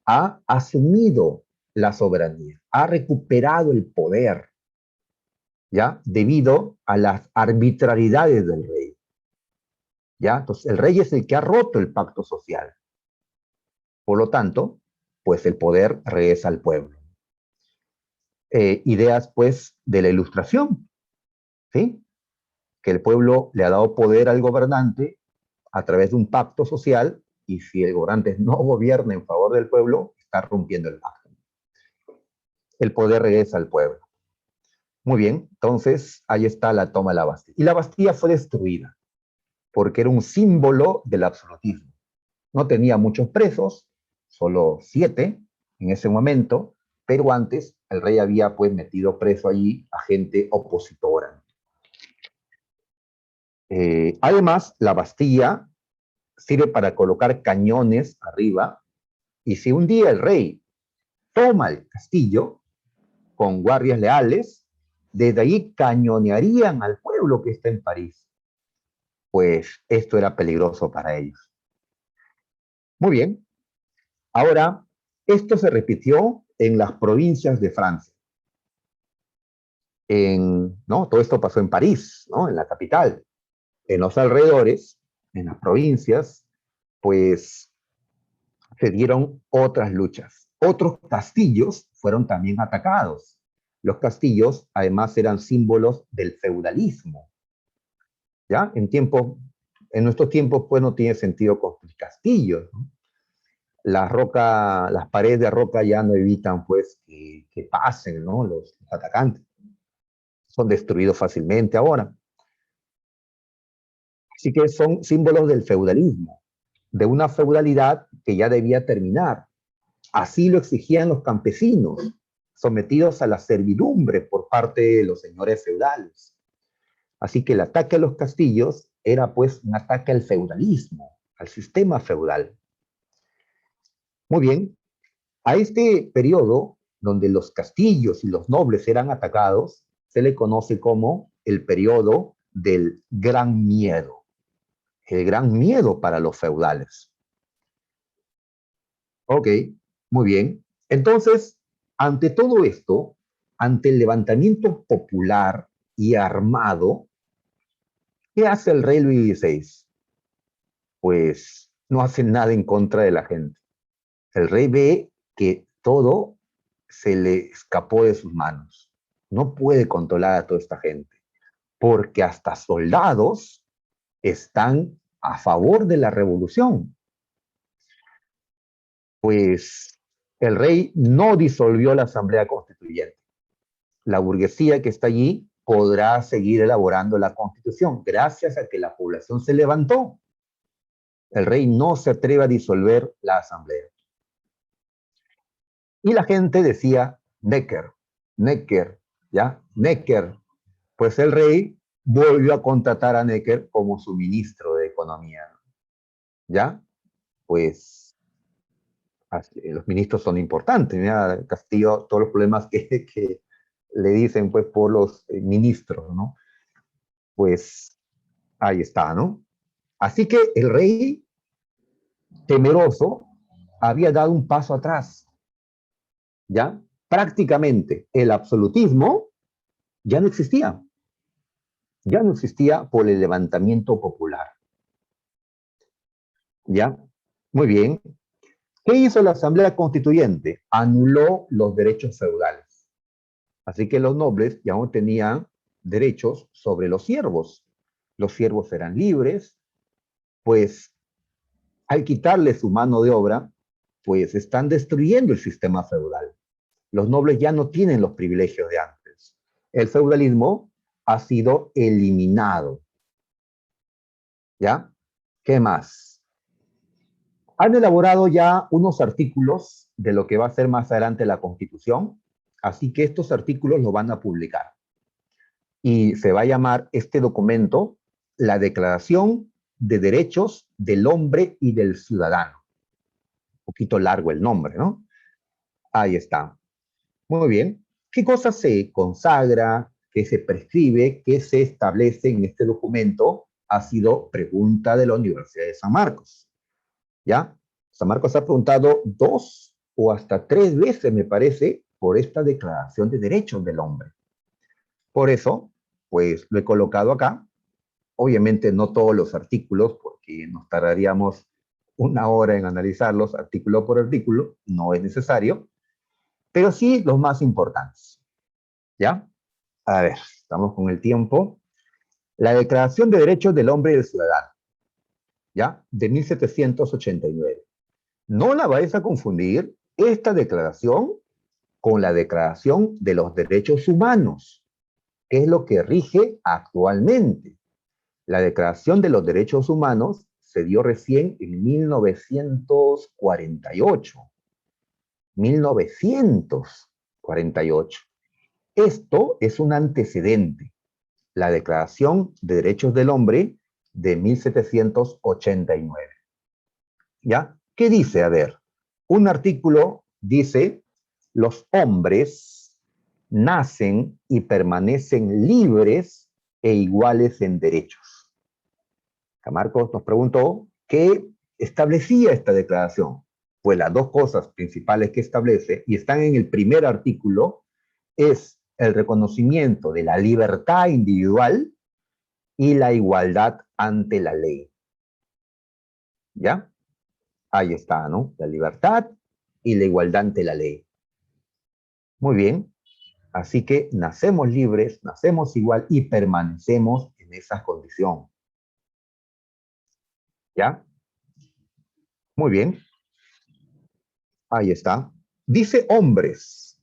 ha asumido la soberanía, ha recuperado el poder, ¿ya? Debido a las arbitrariedades del rey, ¿ya? Entonces, el rey es el que ha roto el pacto social. Por lo tanto, pues el poder regresa al pueblo. Ideas, pues, de la ilustración, ¿sí? Que el pueblo le ha dado poder al gobernante a través de un pacto social, y si el gobernante no gobierna en favor del pueblo, está rompiendo el pacto. El poder regresa al pueblo. Muy bien, entonces ahí está la toma de la Bastilla. Y la Bastilla fue destruida porque era un símbolo del absolutismo. No tenía muchos presos, solo 7 en ese momento, pero antes el rey había pues metido preso allí a gente opositora. Además, la Bastilla sirve para colocar cañones arriba, y si un día el rey toma el castillo con guardias leales, desde ahí cañonearían al pueblo que está en París. Pues esto era peligroso para ellos. Muy bien, ahora esto se repitió en las provincias de Francia. ¿No? Todo esto pasó en París, ¿no? En la capital. En los alrededores, en las provincias, pues se dieron otras luchas. Otros castillos fueron también atacados. Los castillos, además, eran símbolos del feudalismo. ¿Ya? En nuestros tiempos, pues no tiene sentido construir castillos, ¿no? Las paredes de roca ya no evitan, pues, que pasen, ¿no? Los atacantes. Son destruidos fácilmente ahora. Así que son símbolos del feudalismo, de una feudalidad que ya debía terminar. Así lo exigían los campesinos, sometidos a la servidumbre por parte de los señores feudales. Así que el ataque a los castillos era pues un ataque al feudalismo, al sistema feudal. Muy bien, a este periodo donde los castillos y los nobles eran atacados, se le conoce como el periodo del Gran Miedo. El gran miedo para los feudales. Ok, muy bien. Entonces, ante todo esto, ante el levantamiento popular y armado, ¿qué hace el rey Luis XVI? Pues no hace nada en contra de la gente. El rey ve que todo se le escapó de sus manos. No puede controlar a toda esta gente, porque hasta soldados están a favor de la revolución. Pues el rey no disolvió la Asamblea Constituyente. La burguesía que está allí podrá seguir elaborando la Constitución gracias a que la población se levantó. El rey no se atreve a disolver la Asamblea. Y la gente decía, Necker, Necker, ¿ya? Necker. Pues el rey volvió a contratar a Necker como su ministro de Economía, ¿ya? Pues los ministros son importantes. Mira, Castillo, todos los problemas que le dicen pues por los ministros, ¿no? Pues ahí está, ¿no? Así que el rey, temeroso, había dado un paso atrás, ¿ya? Prácticamente el absolutismo ya no existía por el levantamiento popular, ¿ya? Muy bien. ¿Qué hizo la Asamblea Constituyente? Anuló los derechos feudales. Así que los nobles ya no tenían derechos sobre los siervos. Los siervos eran libres, pues al quitarle su mano de obra, pues están destruyendo el sistema feudal. Los nobles ya no tienen los privilegios de antes. El feudalismo ha sido eliminado. ¿Ya? ¿Qué más? Han elaborado ya unos artículos de lo que va a ser más adelante la Constitución, así que estos artículos los van a publicar. Y se va a llamar este documento la Declaración de Derechos del Hombre y del Ciudadano. Un poquito largo el nombre, ¿no? Ahí está. Muy bien. ¿Qué cosas se consagra, qué se prescribe, qué se establece en este documento? Ha sido pregunta de la Universidad de San Marcos. ¿Ya? San Marcos ha preguntado 2 o hasta 3 veces, me parece, por esta Declaración de Derechos del Hombre. Por eso, pues lo he colocado acá. Obviamente no todos los artículos, porque nos tardaríamos una hora en analizarlos artículo por artículo, no es necesario, pero sí los más importantes. ¿Ya? A ver, estamos con el tiempo. La Declaración de Derechos del Hombre y del Ciudadano. ¿ya? De 1789. No la vais a confundir esta declaración con la Declaración de los Derechos Humanos, que es lo que rige actualmente. La Declaración de los Derechos Humanos se dio recién en 1948. 1948. Esto es un antecedente, la Declaración de Derechos del Hombre de 1789. ¿Ya? ¿Qué dice? A ver, un artículo dice, los hombres nacen y permanecen libres e iguales en derechos. Marcos nos preguntó qué establecía esta declaración. Pues las dos cosas principales que establece, y están en el primer artículo, es el reconocimiento de la libertad individual y la igualdad ante la ley. ¿Ya? Ahí está, ¿no? La libertad y la igualdad ante la ley. Muy bien. Así que nacemos libres, nacemos igual y permanecemos en esa condición. ¿Ya? Muy bien. Ahí está. Dice hombres.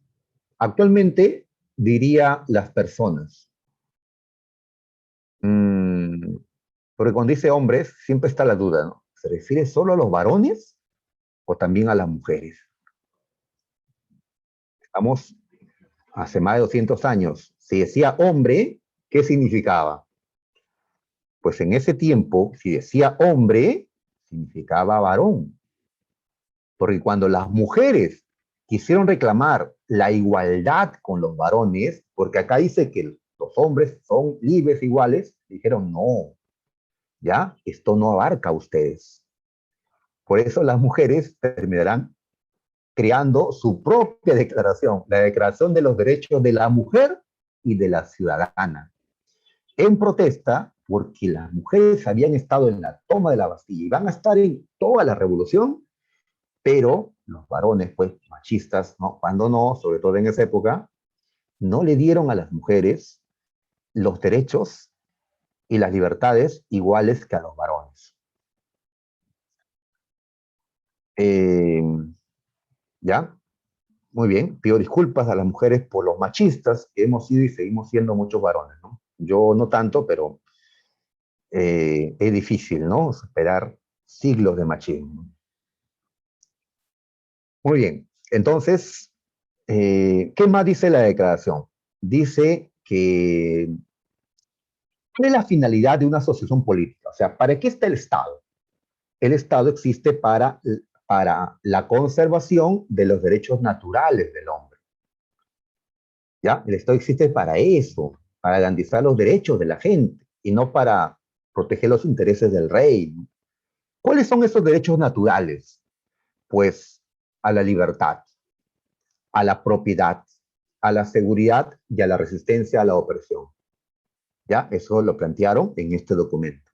Actualmente diría las personas. Porque cuando dice hombres, siempre está la duda, ¿no? ¿Se refiere solo a los varones o también a las mujeres? Estamos hace más de 200 años. Si decía hombre, ¿qué significaba? Pues en ese tiempo, si decía hombre, significaba varón. Porque cuando las mujeres quisieron reclamar la igualdad con los varones, porque acá dice que los hombres son libres iguales, dijeron no, ya, esto no abarca a ustedes. Por eso las mujeres terminarán creando su propia declaración, la Declaración de los Derechos de la Mujer y de la Ciudadana, en protesta porque las mujeres habían estado en la toma de la Bastilla y van a estar en toda la revolución, pero los varones, pues machistas, ¿no? Cuando no, sobre todo en esa época, no le dieron a las mujeres los derechos y las libertades iguales que a los varones. Eh, ¿Ya? Muy bien, pido disculpas a las mujeres por los machistas que hemos sido y seguimos siendo muchos varones, ¿no? Yo no tanto, pero es difícil, ¿no? Superar siglos de machismo. Muy bien, entonces, ¿qué más dice la declaración? Dice que ¿cuál es la finalidad de una asociación política? O sea, ¿para qué está el Estado? El Estado existe para la conservación de los derechos naturales del hombre. ¿Ya? El Estado existe para eso, para garantizar los derechos de la gente y no para proteger los intereses del rey. ¿Cuáles son esos derechos naturales? Pues a la libertad, a la propiedad, a la seguridad y a la resistencia a la opresión. ¿Ya? Eso lo plantearon en este documento.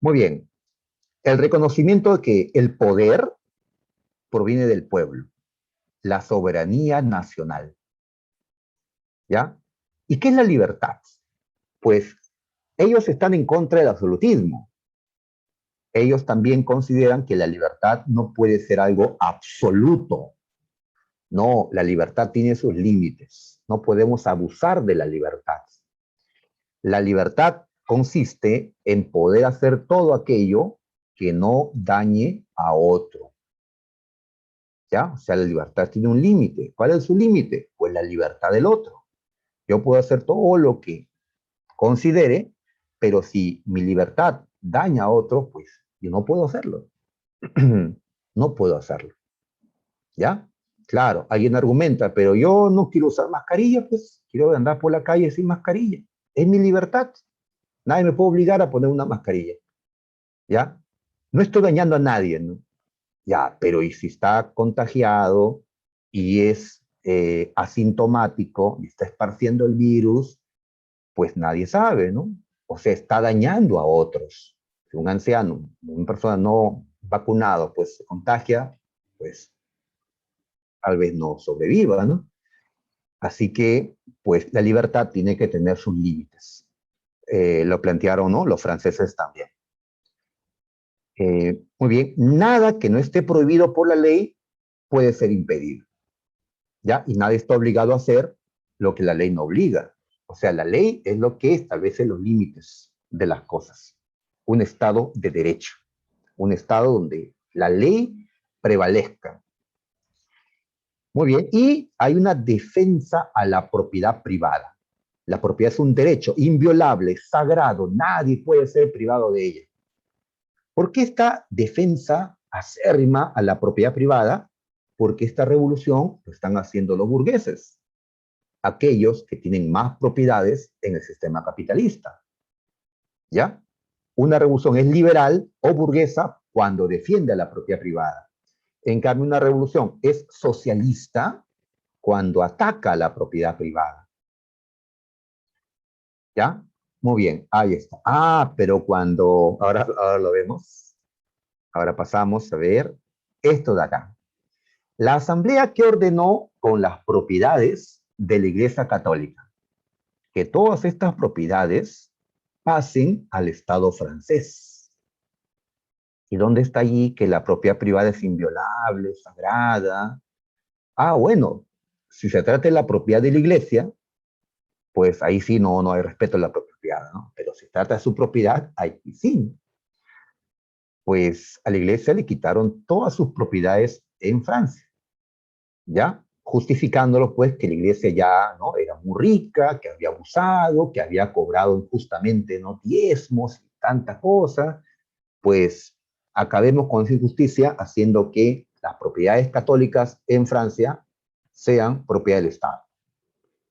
Muy bien. El reconocimiento de que el poder proviene del pueblo, la soberanía nacional. ¿Ya? ¿Y qué es la libertad? Pues ellos están en contra del absolutismo. Ellos también consideran que la libertad no puede ser algo absoluto. No, la libertad tiene sus límites. No podemos abusar de la libertad. La libertad consiste en poder hacer todo aquello que no dañe a otro. ¿Ya? O sea, la libertad tiene un límite. ¿Cuál es su límite? Pues la libertad del otro. Yo puedo hacer todo lo que considere, pero si mi libertad daña a otro, pues yo no puedo hacerlo. No puedo hacerlo. ¿Ya? Claro, alguien argumenta, pero yo no quiero usar mascarilla, pues quiero andar por la calle sin mascarilla. Es mi libertad. Nadie me puede obligar a poner una mascarilla. ¿Ya? No estoy dañando a nadie, ¿no? Ya, pero ¿y si está contagiado y es asintomático y está esparciendo el virus? Pues nadie sabe, ¿no? O sea, está dañando a otros. Si un anciano, una persona no vacunada, pues se contagia, pues tal vez no sobreviva, ¿no? Así que, pues la libertad tiene que tener sus límites. Lo plantearon, ¿no? Los franceses también. Muy bien, nada que no esté prohibido por la ley puede ser impedido, ¿ya? Y nadie está obligado a hacer lo que la ley no obliga. O sea, la ley es lo que establece los límites de las cosas. Un estado de derecho, un estado donde la ley prevalezca. Muy bien, y hay una defensa a la propiedad privada. La propiedad es un derecho inviolable, sagrado, nadie puede ser privado de ella. ¿Por qué esta defensa acérrima a la propiedad privada? Porque esta revolución lo están haciendo los burgueses, aquellos que tienen más propiedades en el sistema capitalista. ¿Ya? Una revolución es liberal o burguesa cuando defiende a la propiedad privada. En cambio, una revolución es socialista cuando ataca a la propiedad privada. ¿Ya? Muy bien, ahí está. Ah, pero ahora lo vemos, ahora pasamos a ver esto de acá. La asamblea que ordenó con las propiedades de la Iglesia Católica, que todas estas propiedades pasen al Estado francés. ¿Y dónde está allí que la propiedad privada es inviolable, sagrada? Ah, bueno, si se trata de la propiedad de la Iglesia, pues ahí sí no hay respeto a la propiedad, ¿no? Pero si se trata de su propiedad, ahí sí. Pues a la Iglesia le quitaron todas sus propiedades en Francia, ¿ya? Justificándolo, pues, que la iglesia ya, ¿no? Era muy rica, que había abusado, que había cobrado injustamente, ¿no? Diezmos y tanta cosa. Pues acabemos con esa injusticia haciendo que las propiedades católicas en Francia sean propiedad del Estado.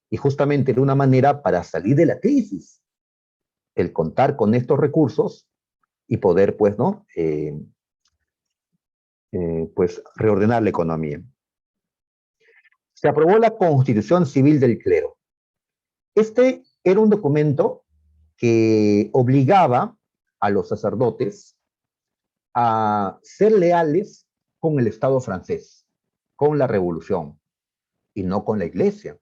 Y justamente era una manera para salir de la crisis, el contar con estos recursos y poder, pues, ¿no? Pues reordenar la economía. Se aprobó la Constitución Civil del Clero. Este era un documento que obligaba a los sacerdotes a ser leales con el Estado francés, con la revolución, y no con la iglesia,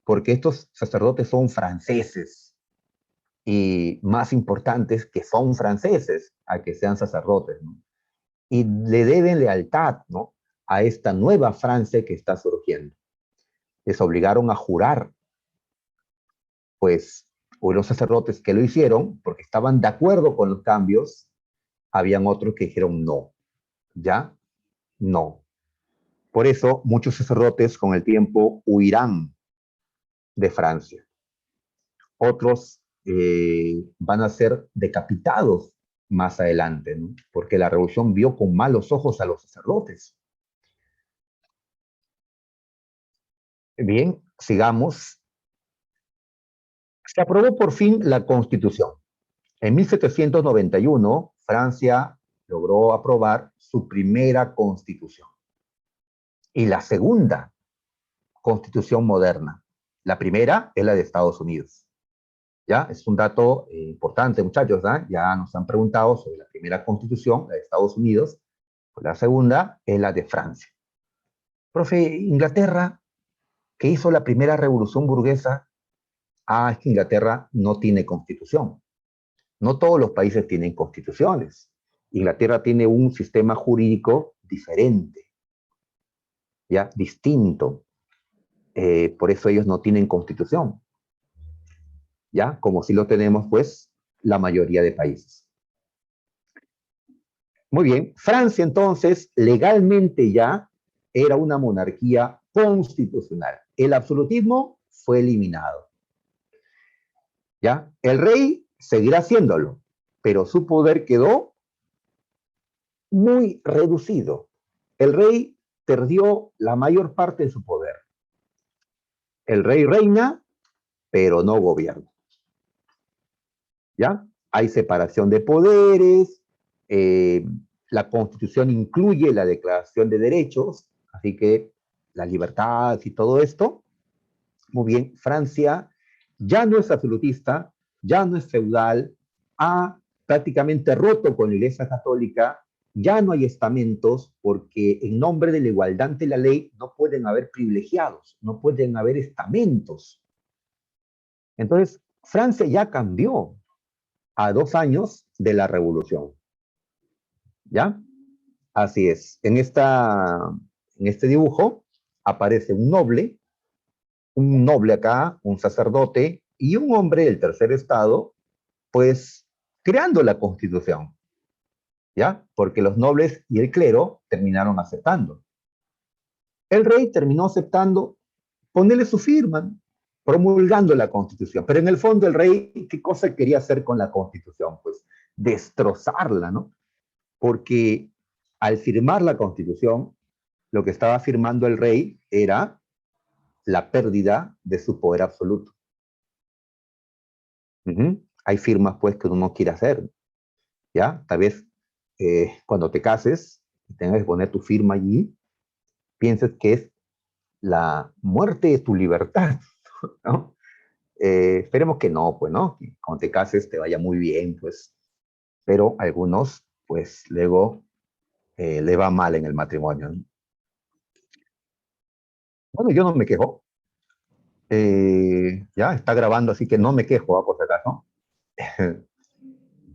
porque estos sacerdotes son franceses, y más importantes que son franceses a que sean sacerdotes, ¿no? Y le deben lealtad, ¿no? A esta nueva Francia que está surgiendo. Les obligaron a jurar, pues hubo los sacerdotes que lo hicieron porque estaban de acuerdo con los cambios, habían otros que dijeron no, ¿ya? No. Por eso muchos sacerdotes con el tiempo huirán de Francia. Otros van a ser decapitados más adelante, ¿no? Porque la revolución vio con malos ojos a los sacerdotes. Bien, sigamos. Se aprobó por fin la Constitución. En 1791, Francia logró aprobar su primera constitución y la segunda constitución moderna. La primera es la de Estados Unidos. ¿Ya? Es un dato importante, muchachos. ¿eh? Ya nos han preguntado sobre la primera constitución, la de Estados Unidos. Pues la segunda es la de Francia. Profe, Inglaterra, que hizo la primera revolución burguesa, es que Inglaterra no tiene constitución. No todos los países tienen constituciones. Inglaterra tiene un sistema jurídico diferente, ya distinto. Por eso ellos no tienen constitución, ya como si lo tenemos, pues, la mayoría de países. Muy bien, Francia entonces legalmente ya era una monarquía constitucional. El absolutismo fue eliminado, ya. El rey seguirá haciéndolo, pero su poder quedó muy reducido. El rey perdió la mayor parte de su poder. El rey reina, pero no gobierna. ¿Ya? Hay separación de poderes, eh, la Constitución incluye la Declaración de Derechos, así que las libertades y todo esto. Muy bien, Francia ya no es absolutista, ya no es feudal, ha prácticamente roto con la Iglesia Católica, ya no hay estamentos, porque en nombre de la igualdad ante la ley no pueden haber privilegiados, no pueden haber estamentos. Entonces, Francia ya cambió a 2 años de la revolución. ¿ya? Así es. En este dibujo aparece un noble acá, un sacerdote y un hombre del tercer estado, pues creando la constitución, ¿ya? Porque los nobles y el clero terminaron aceptando. El rey terminó aceptando ponerle su firma, promulgando la constitución. Pero en el fondo el rey, ¿qué cosa quería hacer con la constitución? Pues destrozarla, ¿no? Porque al firmar la constitución, lo que estaba firmando el rey era la pérdida de su poder absoluto. Hay firmas, pues, que uno no quiere hacer, ¿ya? Tal vez cuando te cases y tengas que poner tu firma allí, pienses que es la muerte de tu libertad, ¿no? Esperemos que no, pues, ¿no? Que cuando te cases te vaya muy bien, pues, pero a algunos, pues, luego le va mal en el matrimonio, ¿no? Bueno, yo no me quejo. Ya está grabando, así que no me quejo, por si acaso.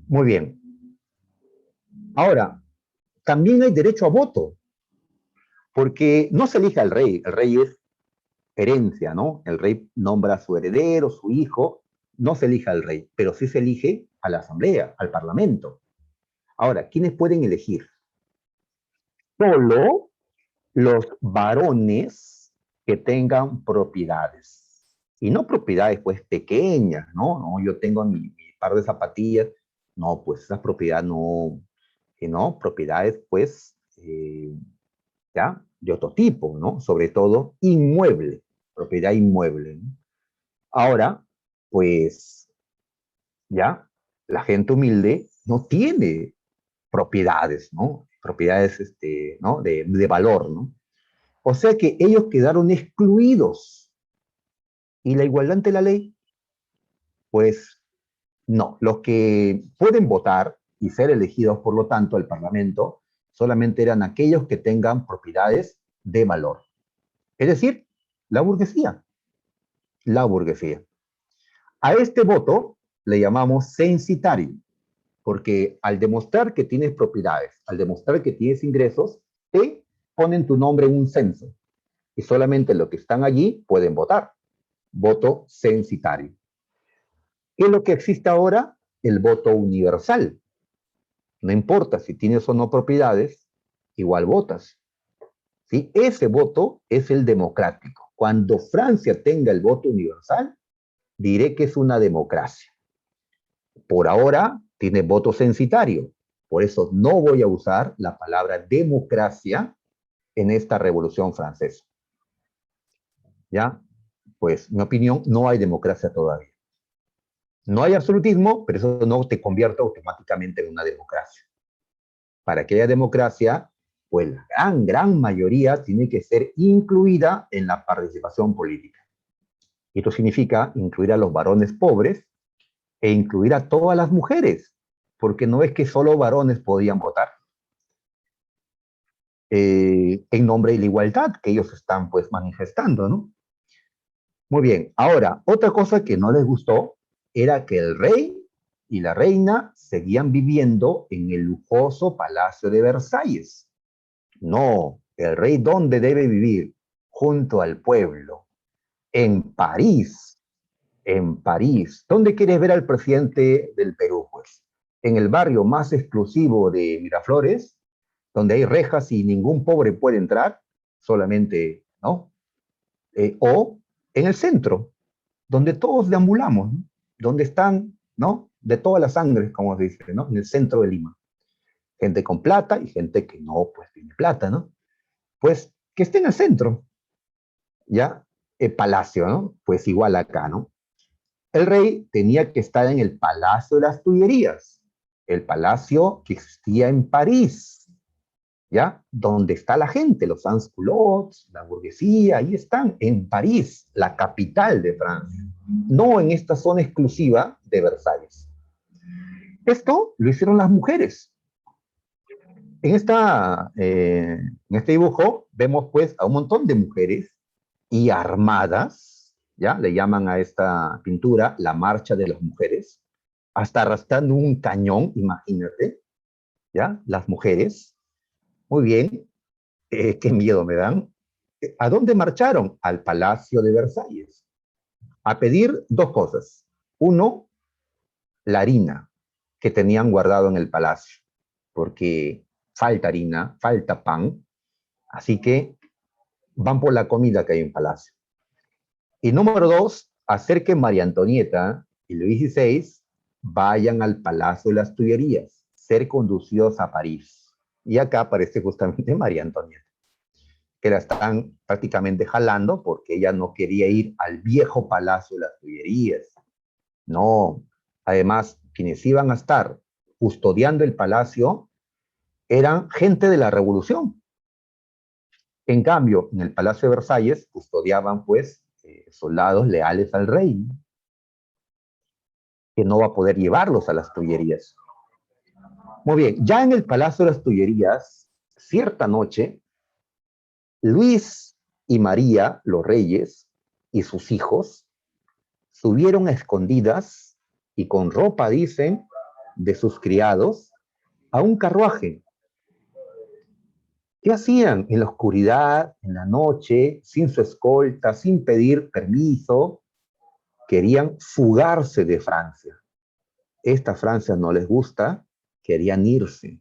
Muy bien. Ahora, también hay derecho a voto, porque no se elige al rey, el rey es herencia, ¿no? El rey nombra a su heredero, su hijo, no se elige al rey, pero sí se elige a la asamblea, al parlamento. Ahora, ¿quiénes pueden elegir? Solo los varones que tengan propiedades. Y no propiedades, pues, pequeñas, ¿no? No, yo tengo mi par de zapatillas. No, pues, esa propiedad no, no, propiedades, pues, ¿ya? De otro tipo, ¿no? Sobre todo inmueble, propiedad inmueble, ¿no? Ahora, pues, ya, la gente humilde no tiene propiedades, ¿no? Propiedades, ¿no? De valor, ¿no? O sea que ellos quedaron excluidos. ¿Y la igualdad ante la ley? Pues no. Los que pueden votar y ser elegidos, por lo tanto, al Parlamento, solamente eran aquellos que tengan propiedades de valor. Es decir, la burguesía. La burguesía. A este voto le llamamos censitario, porque al demostrar que tienes propiedades, al demostrar que tienes ingresos, te ponen tu nombre en un censo y solamente los que están allí pueden votar. Voto censitario. ¿Qué es lo que existe ahora? El voto universal. No importa si tienes o no propiedades, igual votas. ¿Sí? Ese voto es el democrático. Cuando Francia tenga el voto universal, diré que es una democracia. Por ahora tiene voto censitario. Por eso no voy a usar la palabra democracia en esta Revolución Francesa. ¿Ya? Pues, mi opinión, no hay democracia todavía. No hay absolutismo, pero eso no te convierte automáticamente en una democracia. Para que haya democracia, pues la gran mayoría tiene que ser incluida en la participación política. Y esto significa incluir a los varones pobres e incluir a todas las mujeres, porque no es que solo varones podían votar en nombre de la igualdad que ellos están pues manifestando, ¿no? Muy bien, ahora, otra cosa que no les gustó era que el rey y la reina seguían viviendo en el lujoso Palacio de Versalles. No, el rey ¿dónde debe vivir? Junto al pueblo, en París, en París. ¿Dónde quieres ver al presidente del Perú? Pues en el barrio más exclusivo de Miraflores, donde hay rejas y ningún pobre puede entrar, solamente, ¿no? O en el centro, donde todos deambulamos, ¿no? Donde están, ¿no? De todas las sangres, como se dice, ¿no? En el centro de Lima. Gente con plata y gente que no, pues tiene plata, ¿no? Pues que esté en el centro, ¿ya? El palacio, ¿no? Pues igual acá, ¿no? El rey tenía que estar en el Palacio de las Tullerías, el palacio que existía en París, ¿ya? Donde está la gente, los sans-culottes, la burguesía, ahí están, en París, la capital de Francia, no en esta zona exclusiva de Versalles. Esto lo hicieron las mujeres. En este dibujo vemos pues a un montón de mujeres y armadas, ¿ya? Le llaman a esta pintura la marcha de las mujeres, hasta arrastrando un cañón, imagínate, ¿ya? Las mujeres, muy bien, qué miedo me dan. ¿A dónde marcharon? Al Palacio de Versalles, a pedir dos cosas. Uno, la harina que tenían guardado en el palacio, porque falta harina, falta pan, así que van por la comida que hay en palacio. Y número dos, hacer que María Antonieta y Luis XVI vayan al Palacio de las Tullerías, ser conducidos a París. Y acá aparece justamente María Antonieta, que la están prácticamente jalando porque ella no quería ir al viejo Palacio de las Tullerías. No, además, quienes iban a estar custodiando el palacio eran gente de la revolución. En cambio, en el Palacio de Versalles custodiaban pues soldados leales al rey, que no va a poder llevarlos a las Tullerías. Muy bien, ya en el Palacio de las Tullerías, cierta noche, Luis y María, los reyes, y sus hijos, subieron a escondidas y con ropa, dicen, de sus criados, a un carruaje. ¿Qué hacían en la oscuridad, en la noche, sin su escolta, sin pedir permiso? Querían fugarse de Francia. Esta Francia no les gusta, querían irse.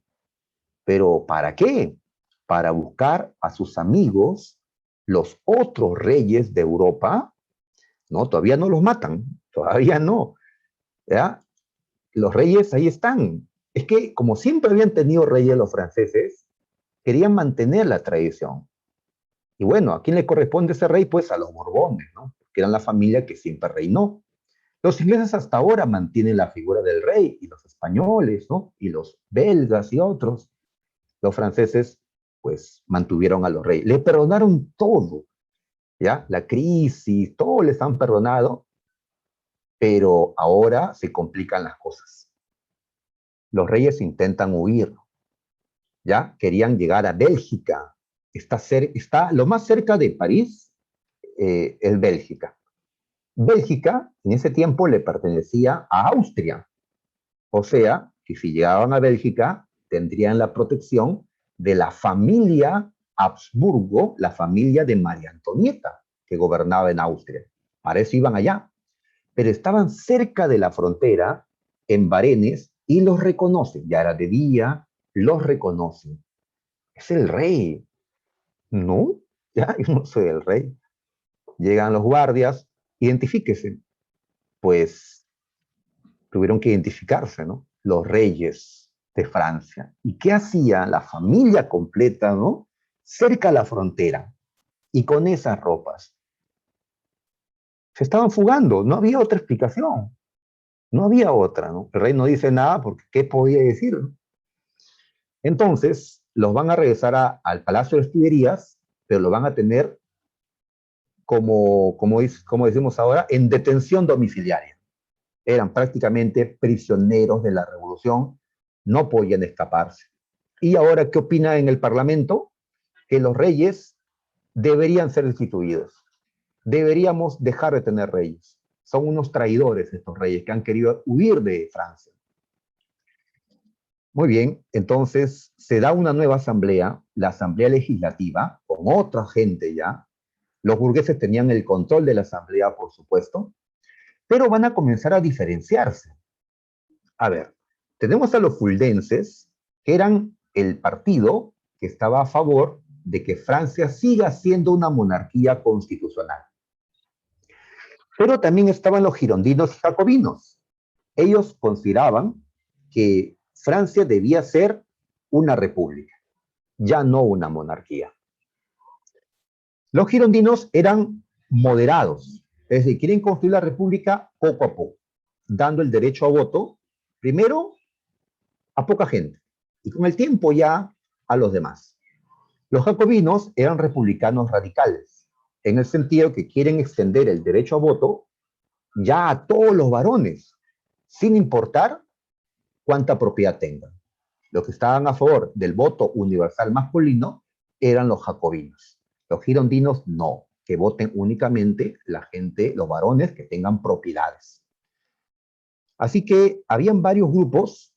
¿Pero para qué? Para buscar a sus amigos, los otros reyes de Europa. No, todavía no los matan, todavía no. ¿Ya? Los reyes ahí están. Es que como siempre habían tenido reyes los franceses, querían mantener la tradición. Y bueno, ¿a quién le corresponde ese rey? Pues a los Borbones, ¿no? Que eran la familia que siempre reinó. Los ingleses hasta ahora mantienen la figura del rey, y los españoles, ¿no? Y los belgas y otros. Los franceses, pues, mantuvieron a los reyes. Le perdonaron todo, ¿ya? La crisis, todo les han perdonado, pero ahora se complican las cosas. Los reyes intentan huir, ¿ya? Querían llegar a Bélgica. Está lo más cerca de París, es Bélgica. Bélgica en ese tiempo le pertenecía a Austria, o sea, que si llegaban a Bélgica tendrían la protección de la familia Habsburgo, la familia de María Antonieta, que gobernaba en Austria. Para eso iban allá, pero estaban cerca de la frontera, en Varenes, y los reconocen. Ya era de día, los reconocen. Es el rey. No, ya, yo no soy el rey. Llegan los guardias, identifíquese. Pues tuvieron que identificarse, ¿no? Los reyes de Francia. ¿Y qué hacía la familia completa, ¿no? Cerca a la frontera y con esas ropas. Se estaban fugando, no había otra explicación, no había otra, ¿no? El rey no dice nada porque ¿qué podía decir? ¿No? Entonces, los van a regresar al Palacio de las Tullerías, pero lo van a tener como decimos ahora, en detención domiciliaria. Eran prácticamente prisioneros de la revolución, no podían escaparse. ¿Y ahora qué opina en el Parlamento? Que los reyes deberían ser destituidos. Deberíamos dejar de tener reyes. Son unos traidores estos reyes que han querido huir de Francia. Muy bien, entonces se da una nueva asamblea, la asamblea legislativa, con otra gente ya. Los burgueses tenían el control de la asamblea, por supuesto, pero van a comenzar a diferenciarse. A ver, tenemos a los fuldenses, que eran el partido que estaba a favor de que Francia siga siendo una monarquía constitucional. Pero también estaban los girondinos y jacobinos. Ellos consideraban que Francia debía ser una república, ya no una monarquía. Los girondinos eran moderados, es decir, quieren construir la república poco a poco, dando el derecho a voto primero a poca gente y con el tiempo ya a los demás. Los jacobinos eran republicanos radicales, en el sentido que quieren extender el derecho a voto ya a todos los varones, sin importar cuánta propiedad tengan. Los que estaban a favor del voto universal masculino eran los jacobinos. Los girondinos no, que voten únicamente la gente, los varones que tengan propiedades. Así que habían varios grupos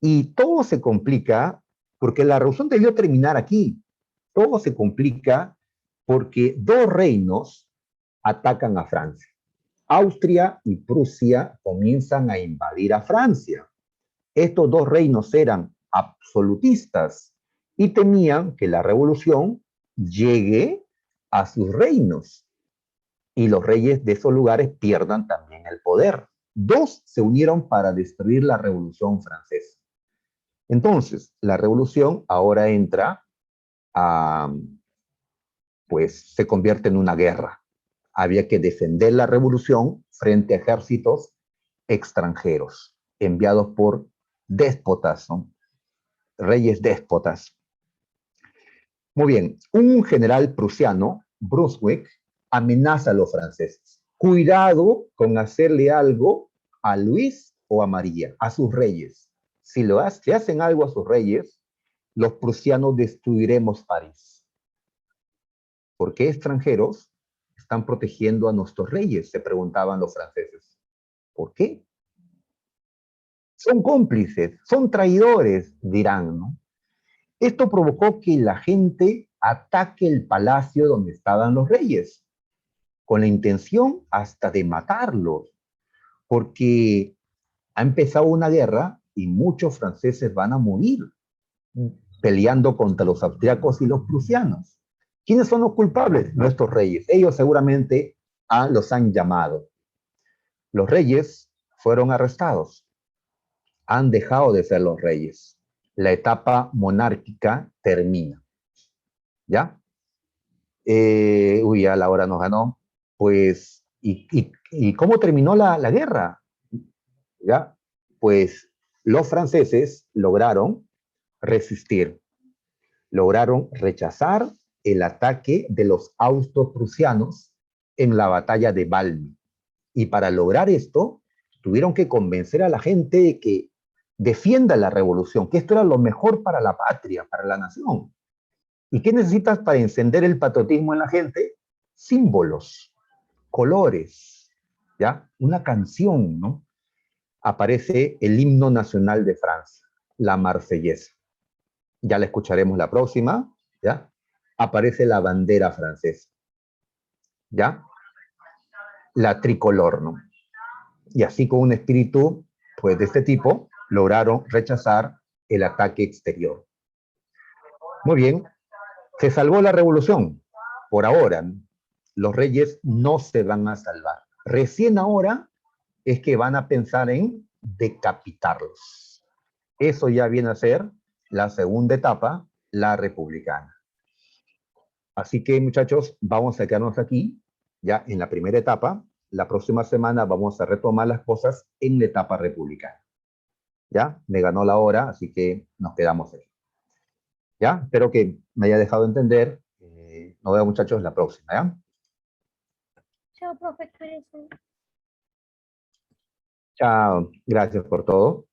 Y todo se complica porque la revolución debió terminar aquí. Todo se complica porque dos reinos atacan a Francia. Austria y Prusia comienzan a invadir a Francia. Estos dos reinos eran absolutistas y temían que la revolución llegue a sus reinos y los reyes de esos lugares pierdan también el poder. Dos se unieron para destruir la revolución francesa. Entonces, la revolución ahora entra a, pues se convierte en una guerra. Había que defender la revolución frente a ejércitos extranjeros, enviados por déspotas, ¿no? Reyes déspotas. Muy bien, un general prusiano, Brunswick, amenaza a los franceses. Cuidado con hacerle algo a Luis o a María, a sus reyes. Si hacen algo a sus reyes, los prusianos destruiremos París. ¿Por qué extranjeros están protegiendo a nuestros reyes? Se preguntaban los franceses. ¿Por qué? Son cómplices, son traidores, dirán, ¿no? Esto provocó que la gente ataque el palacio donde estaban los reyes, con la intención hasta de matarlos, porque ha empezado una guerra y muchos franceses van a morir peleando contra los austriacos y los prusianos. ¿Quiénes son los culpables? Nuestros reyes. Ellos seguramente los han llamado. Los reyes fueron arrestados. Han dejado de ser los reyes. La etapa monárquica termina. ¿Ya? Ya la hora nos ganó. Pues, ¿y cómo terminó la guerra? ¿Ya? Pues los franceses lograron resistir, lograron rechazar el ataque de los austro-prusianos en la batalla de Valmy. Y para lograr esto, tuvieron que convencer a la gente de que defienda la revolución, que esto era lo mejor para la patria, para la nación. ¿Y qué necesitas para encender el patriotismo en la gente? Símbolos, colores, ¿ya? Una canción, ¿no? Aparece el himno nacional de Francia, la Marsellesa. Ya la escucharemos la próxima, ¿ya? Aparece la bandera francesa, ¿ya? La tricolor, ¿no? Y así con un espíritu, pues, de este tipo, lograron rechazar el ataque exterior. Muy bien, se salvó la revolución. Por ahora, los reyes no se van a salvar. Recién ahora es que van a pensar en decapitarlos. Eso ya viene a ser la segunda etapa, la republicana. Así que, muchachos, vamos a quedarnos aquí, ya en la primera etapa. La próxima semana vamos a retomar las cosas en la etapa republicana. ¿Ya? Me ganó la hora, así que nos quedamos aquí. ¿Ya? Espero que me haya dejado entender. Nos vemos, muchachos, la próxima, ¿ya? Chao, profe. Chao, gracias por todo.